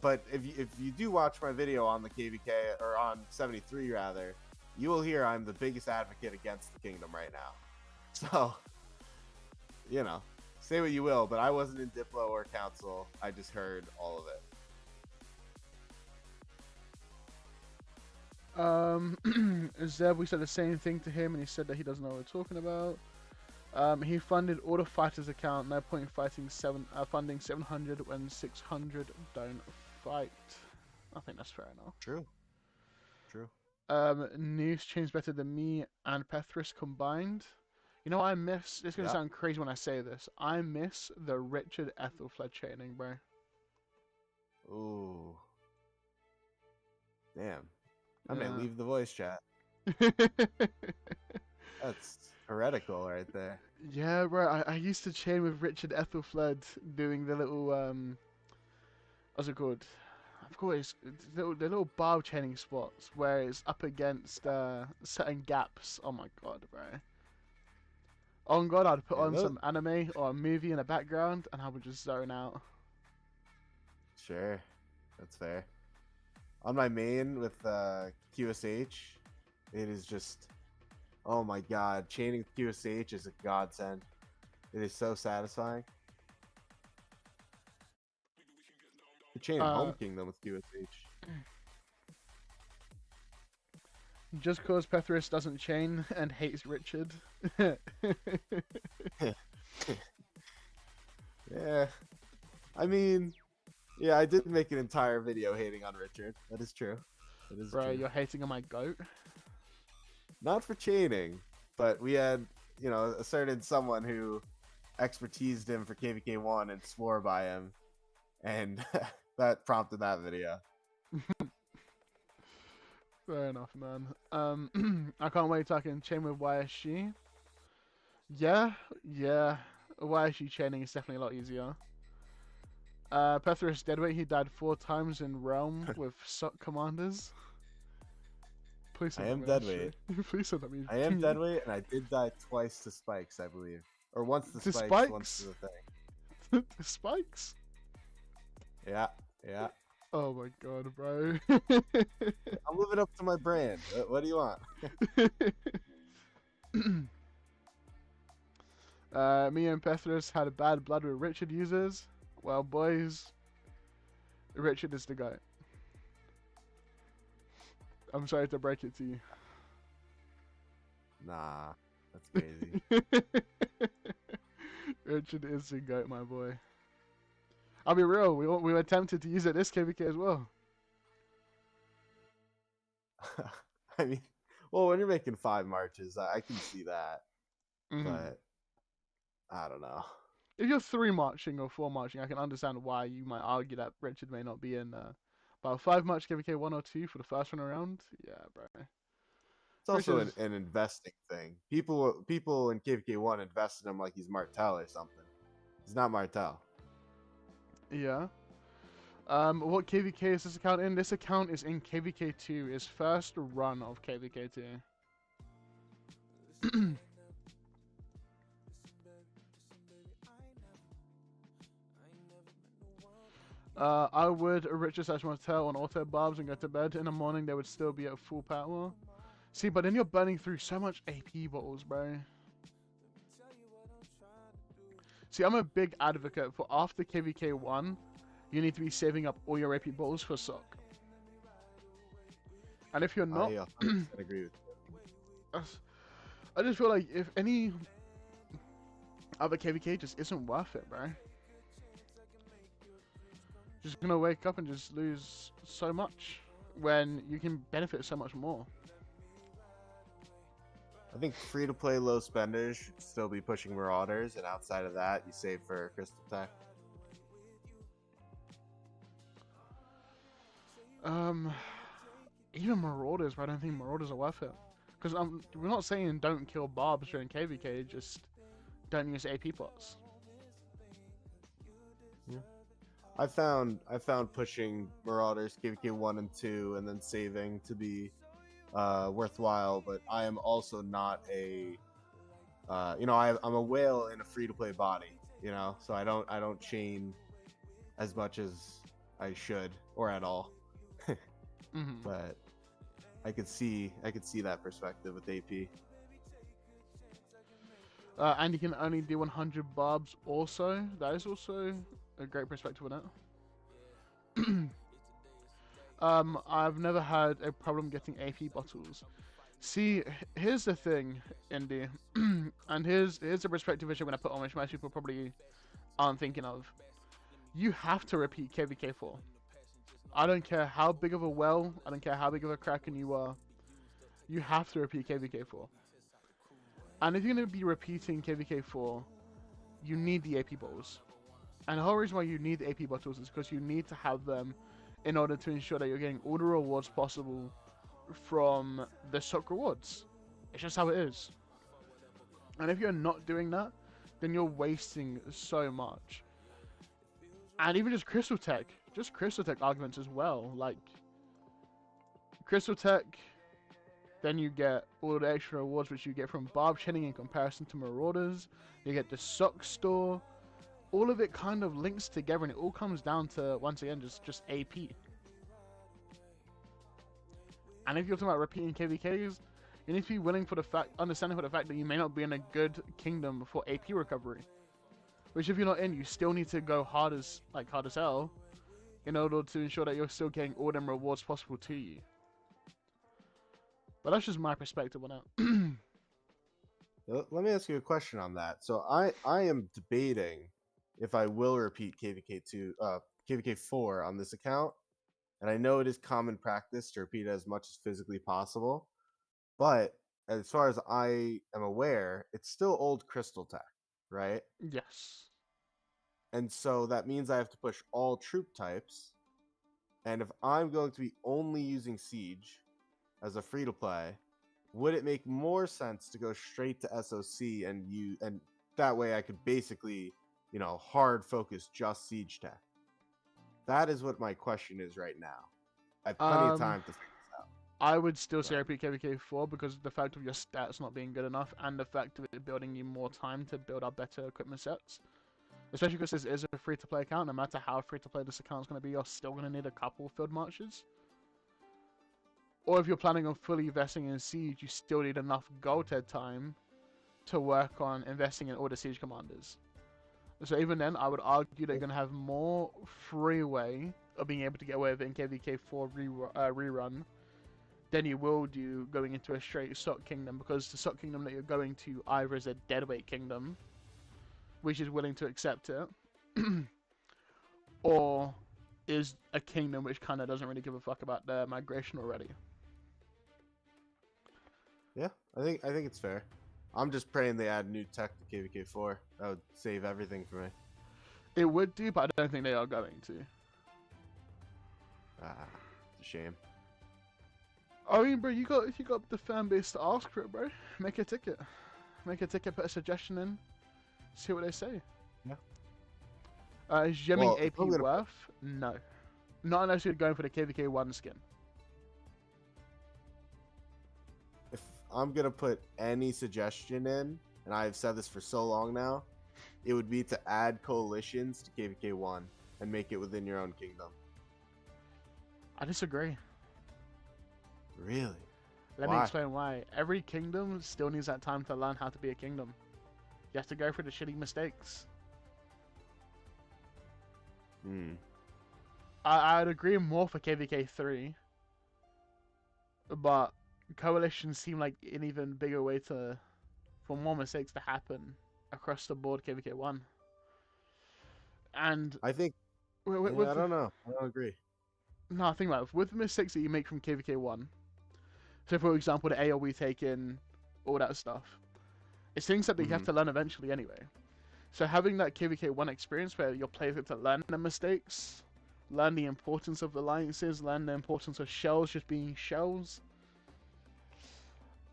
But if you do watch my video on the KVK, or on 73 rather, you will hear I'm the biggest advocate against the kingdom right now. So, you know, say what you will, but I wasn't in Diplo or Council. I just heard all of it. Zeb, we said the same thing to him, and he said that he doesn't know what we're talking about. He funded all the fighters account. No point fighting funding 700 when 600 don't fight. I think that's fair enough. True. True. News changed better than me and Pethris combined. You know what I miss? It's gonna sound crazy when I say this. I miss the Richard Ethelfled chaining, bro. Ooh. Damn. I may leave the voice chat. That's heretical right there. Yeah, bro. I used to chain with Richard Ethelfled doing the little what's it called? Of course, the little barb chaining spots where it's up against certain gaps. Oh my god, bro. On God, I'd put on some anime or a movie in the background, and I would just zone out. Sure, that's fair. On my main with QSH, it is just, oh my god, chaining QSH is a godsend. It is so satisfying. You chain Home Kingdom with QSH. Just cause Pethris doesn't chain and hates Richard. Yeah, I mean, yeah, I did make an entire video hating on Richard. That is true. That is Bro, true. you're hating on my goat? Not for chaining, but we had, you know, a certain someone who expertised him for KVK1 and swore by him, and that prompted that video. Fair enough, man. I can't wait to chain with YSG. Yeah. YSG chaining is definitely a lot easier. Pethris deadweight, he died 4 times in Realm with SOC commanders. Please I am deadweight. Please don't let me. I am deadweight, and I did die twice to spikes, I believe. Or once to spikes, spikes? once to the thing. The spikes? Yeah. Oh my god, bro. I'm living up to my brand. What do you want? Me and Pethris had a bad blood with Richard users. Well, boys, Richard is the guy. I'm sorry to break it to you. Nah, that's crazy. Richard is the goat, my boy. I'll be real, we were tempted to use it this KVK as well. I mean, well, when you're making 5 marches, I can see that. But I don't know. If you're 3 marching or 4 marching, I can understand why you might argue that Richard may not be in about 5 march KVK 1 or 2 for the first run around. Yeah, bro. It's also an investing thing. People in KVK1 invest in him like he's Martel or something. He's not Martel. Yeah. What KVK is this account in? This account is in KVK2. His first run of KVK2. I would Richard / Martel on auto barbs and go to bed. In the morning, they would still be at full power. See, but then you're burning through so much AP bottles, bro. See, I'm a big advocate for after KVK1, you need to be saving up all your AP bottles for SOC. And if you're not... I agree with you. I just feel like if any other KVK just isn't worth it, bro. Just gonna wake up and just lose so much when you can benefit so much more. I think free-to-play low spenders should still be pushing Marauders, and outside of that, you save for Crystal Tech. Even Marauders, but I don't think Marauders are worth it. Because we're not saying don't kill Barbs during KVK, just don't use AP pots. Yeah. I found pushing Marauders KVK 1 and 2 and then saving to be worthwhile, but I am also not a I'm a whale in a free-to-play body. So I don't chain as much as I should or at all. Hmm. But I could see that perspective with AP. And you can only do 100 barbs also. That is also a great perspective on it. I've never had a problem getting AP bottles. See, here's the thing, Indy, and here's the perspective which I'm going to put on, which most people probably aren't thinking of. You have to repeat KVK4. I don't care how big of a well, I don't care how big of a Kraken you are, you have to repeat KVK4. And if you're going to be repeating KVK4, you need the AP bottles. And the whole reason why you need the AP bottles is because you need to have them in order to ensure that you're getting all the rewards possible from the sock rewards. It's just how it is. And if you're not doing that, then you're wasting so much. And even just Crystal Tech arguments as well. Like, Crystal Tech, then you get all the extra rewards which you get from Barb Chaining in comparison to Marauders. You get the sock store. All of it kind of links together, and it all comes down to, once again, just AP. And if you're talking about repeating KVKs, you need to be understanding for the fact that you may not be in a good kingdom for AP recovery. Which, if you're not in, you still need to go hard as hell in order to ensure that you're still getting all them rewards possible to you. But that's just my perspective on it. Let me ask you a question on that. So I am debating if I will repeat KVK4 on this account, and I know it is common practice to repeat as much as physically possible, but as far as I am aware, it's still old Crystal Tech, right? Yes. And so that means I have to push all troop types. And if I'm going to be only using Siege as a free to play, would it make more sense to go straight to SOC and that way I could basically, hard focus just Siege Tech? That is what my question is right now. I have plenty of time to figure this out. I would still say So, repeat KVK4 because of the fact of your stats not being good enough and the fact of it building you more time to build up better equipment sets. Especially because this is a free-to-play account. No matter how free-to-play this account is going to be, you're still going to need a couple field marches. Or if you're planning on fully investing in Siege, you still need enough gold head time to work on investing in all the Siege commanders. So even then, I would argue that you're going to have more freeway of being able to get away with it in KVK4 rerun than you will do going into a straight Sock Kingdom, because the Sock Kingdom that you're going to either is a deadweight kingdom, which is willing to accept it, or is a kingdom which kind of doesn't really give a fuck about the migration already. yeah, I think it's fair. I'm just praying they add new tech to KVK4. That would save everything for me. It would do, but I don't think they are going to. It's a shame. I mean, bro, you got the fan base to ask for it, bro. Make a ticket, put a suggestion in, see what they say. Yeah. Is gemming Well, AP worth? No, not unless you're going for the KVK1 skin. If I'm gonna put any suggestion in, and I've said this for so long now, it would be to add coalitions to KVK1 and make it within your own kingdom. I disagree. Really? Let me explain why. Every kingdom still needs that time to learn how to be a kingdom. You have to go through the shitty mistakes. I'd agree more for KVK3, but coalitions seem like an even bigger way for more mistakes to happen across the board KVK1. And I think I don't know. I don't agree. No, think about it. With the mistakes that you make from KVK1, so for example, the AoE taking, all that stuff, it's things that you have to learn eventually anyway. So having that KVK1 experience where your players get to learn the mistakes, learn the importance of alliances, learn the importance of shells just being shells.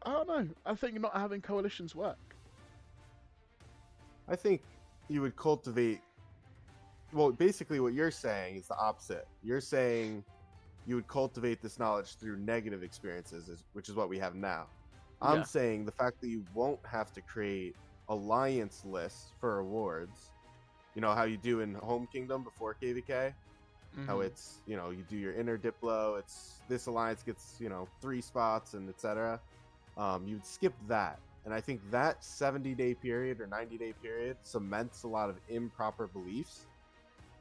I don't know. I think not having coalitions work. I think you would cultivate. Well, basically, what you're saying is the opposite. You're saying you would cultivate this knowledge through negative experiences, which is what we have now. I'm saying the fact that you won't have to create alliance lists for rewards You know how you do in Home Kingdom before KVK? How Mhm. it's, you know, you do your inner Diplo, it's this alliance gets, you know, 3 spots and etc. You'd skip that. And I think that 70-day period or 90-day period cements a lot of improper beliefs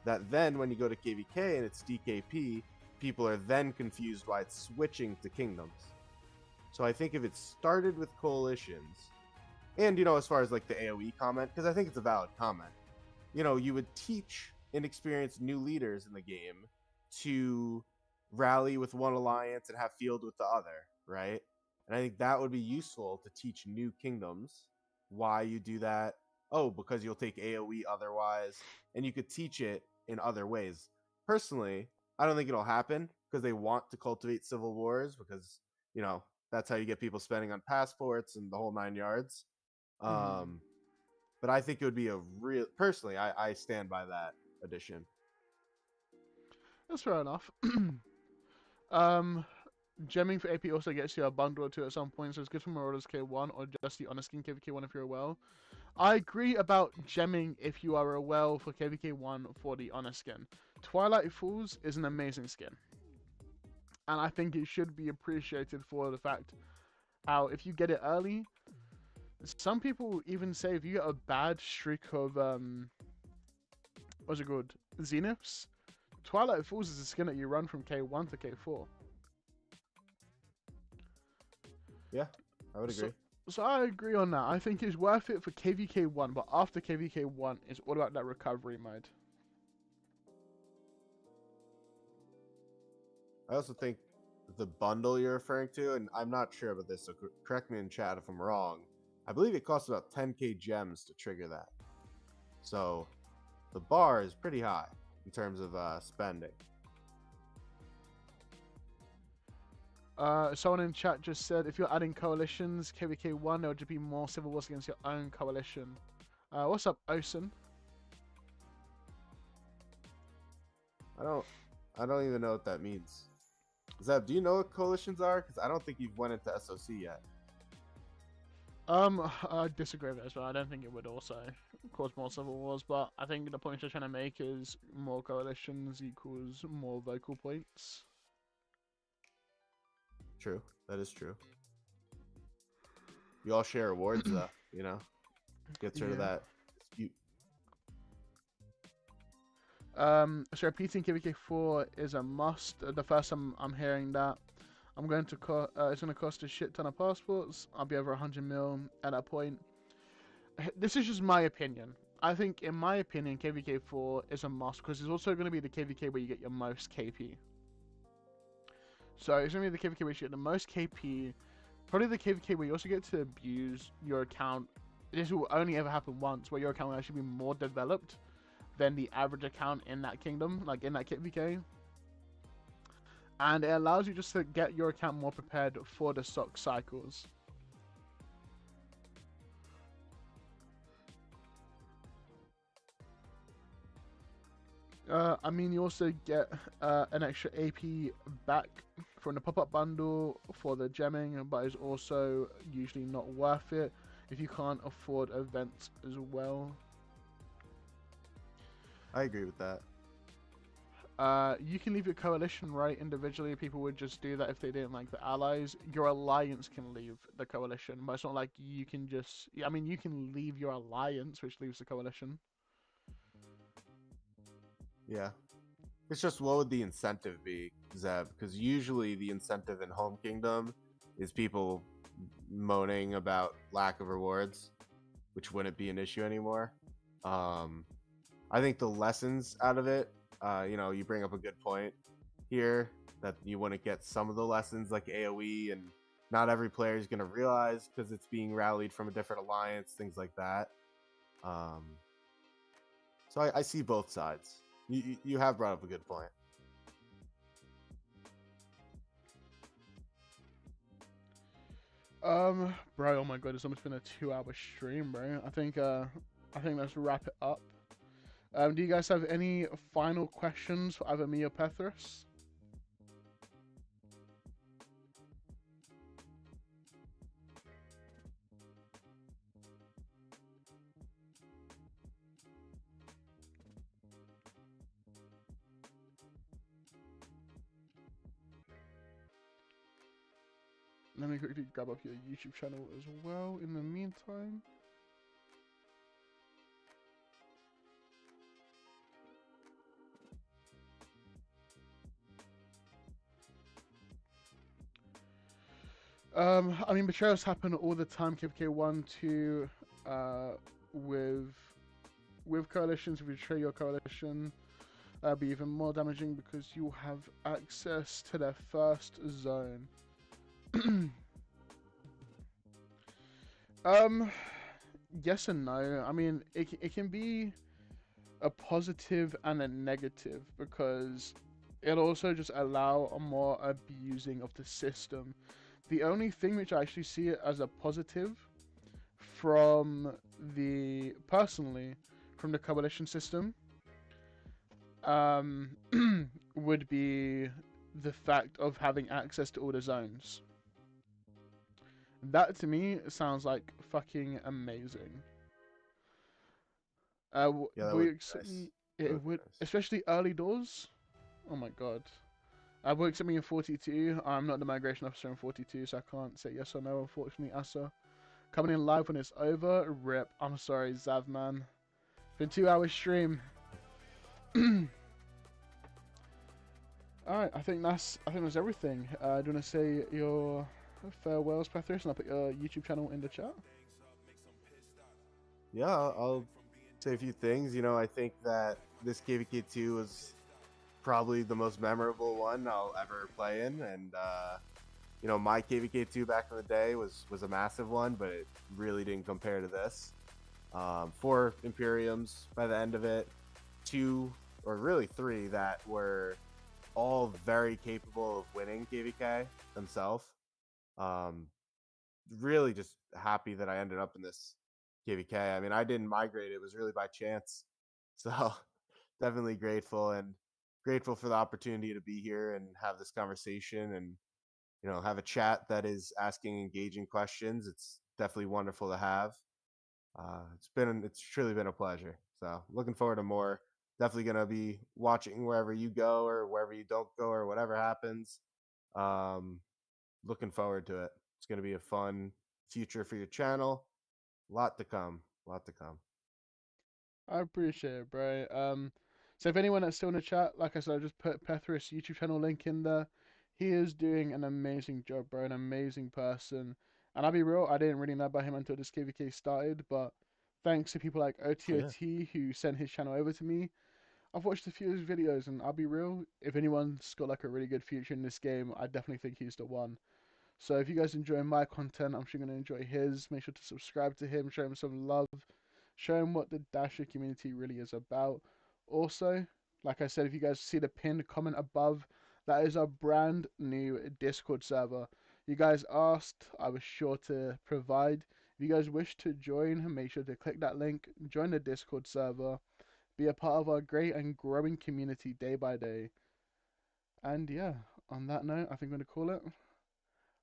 that then when you go to KVK and it's DKP, people are then confused why it's switching to kingdoms. So I think if it started with coalitions, and you know, as far as like the AoE comment, because I think it's a valid comment, you know, you would teach inexperienced new leaders in the game to rally with one alliance and have field with the other, right? And I think that would be useful to teach new kingdoms why you do that. Oh, because you'll take AoE otherwise, and you could teach it in other ways. Personally, I don't think it'll happen because they want to cultivate civil wars because, you know, that's how you get people spending on passports and the whole 9 yards. Mhm. Um, but I think it would be a real. Personally, I stand by that addition. That's fair enough. um, Gemming for AP also gets you a bundle or two at some point, so it's good for Marauders K1 or just the Honor Skin KVK 1 if you're a well. I agree about gemming if you are a well for KVK 1 for the Honor Skin. Twilight Falls is an amazing skin, and I think it should be appreciated for the fact how if you get it early, some people even say if you get a bad streak of what's it called, Zeniths, Twilight Falls is a skin that you run from K1 to K4. Yeah, I would So, agree. so I agree on that. I think it's worth it for KVK 1, but after KVK 1, it's all about that recovery mode. I also think the bundle you're referring to, and I'm not sure about this, so correct me in chat if I'm wrong. I believe it costs about 10k gems to trigger that. So the bar is pretty high in terms of spending. Someone in chat just said if you're adding coalitions, KVK 1, there would just be more civil wars against your own coalition. What's up, Osen? I don't I don't even know what that means. Zeb, do you know what coalitions are? Because I don't think you've went into SOC yet. I disagree with that as well. I don't think it would also cause more civil wars, but I think the point you're trying to make is more coalitions equals more vocal points. True, that is true. You all share awards though, you know? Gets rid of Yeah. that dispute. So repeating KVK 4 is a must. The first time I'm hearing that, I'm going to it's going to cost a shit ton of passports. I'll be over 100 mil at that point. This is just my opinion. I think, in my opinion, KVK 4 is a must because it's also going to be the KVK where you get your most KP. So it's going to be the KVK where you get the most KP. Probably the KVK where you also get to abuse your account. This will only ever happen once, where your account will actually be more developed than the average account in that kingdom, like in that KVK. And it allows you just to get your account more prepared for the stock cycles. I mean, you also get an extra AP back from the pop-up bundle for the gemming, but it's also usually not worth it if you can't afford events as well. I agree with that. You can leave your coalition right individually. People would just do that if they didn't like the allies. Your alliance can leave the coalition, but it's not like you can just. I mean, you can leave your alliance, which leaves the coalition. Yeah. It's just what would the incentive be, Zeb? Because usually the incentive in Home Kingdom is people moaning about lack of rewards, which wouldn't be an issue anymore. Um, I think the lessons out of it, you know, you bring up a good point here that you wouldn't get some of the lessons like AoE, and not every player is going to realize because it's being rallied from a different alliance, things like that. Um, so I see both sides. You have brought up a good point. Bro, oh my god, it's almost been a 2-hour stream, bro. I think let's wrap it up. Do you guys have any final questions for either me or Pethris? Let me quickly grab up your YouTube channel as well in the meantime. I mean, betrayals happen all the time. KVK 1, 2, with coalitions. If you betray your coalition, be even more damaging because you have access to their first zone. um, yes and no. I mean, it can be a positive and a negative because it'll also just allow a more abusing of the system. The only thing which I actually see it as a positive from personally from the coalition system um, would be the fact of having access to all the zones. That to me sounds like fucking amazing. Yeah, that would We be nice. That it would be would, nice. especially early doors. Oh my god. Accept me in 42. I'm not the migration officer in 42, so I can't say yes or no, unfortunately, Asa. Coming in live when it's over. Rip. I'm sorry, Zav, man. Been 2 hours stream. Alright, I think that's everything. Do you want to say your farewells, Pethris, and I'll put your YouTube channel in the chat? Yeah, I'll say a few things. I think that this KVK 2 was probably the most memorable one I'll ever play in, and my KVK 2 back in the day was a massive one, but it really didn't compare to this. 4 Imperiums by the end of it, 2 or really 3 that were all very capable of winning KVK themselves. Um, really just happy that I ended up in this KVK. I mean, I didn't migrate; it was really by chance. So definitely grateful, and grateful for the opportunity to be here and have this conversation, and have a chat that is asking engaging questions. It's definitely wonderful to have. It's truly been a pleasure. So looking forward to more. Definitely gonna be watching wherever you go or wherever you don't go or whatever happens. Um, Looking forward to it. It's gonna be a fun future for your channel. A lot to come. A lot to come. I appreciate it, bro. So if anyone that's still in the chat, like I said, I just put Pethris' YouTube channel link in there. He is doing an amazing job, bro. An amazing person. And I'll be real, I didn't really know about him until this KVK started, but thanks to people like Yeah. OTOT who sent his channel over to me, I've watched a few of his videos, and I'll be real, if anyone's got like a really good future in this game, I definitely think he's the one. So if you guys enjoy my content, I'm sure you're going to enjoy his. Make sure to subscribe to him, show him some love, show him what the Dasher community really is about. Also, like I said, if you guys see the pinned comment above, that is our brand new Discord server. You guys asked, I was sure to provide. If you guys wish to join, make sure to click that link, join the Discord server, be a part of our great and growing community day by day. And yeah, on that note, I think I'm going to call it.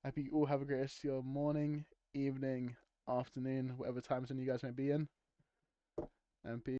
I hope you all have a great rest of your morning, evening, afternoon, whatever time zone you guys may be in. And peace.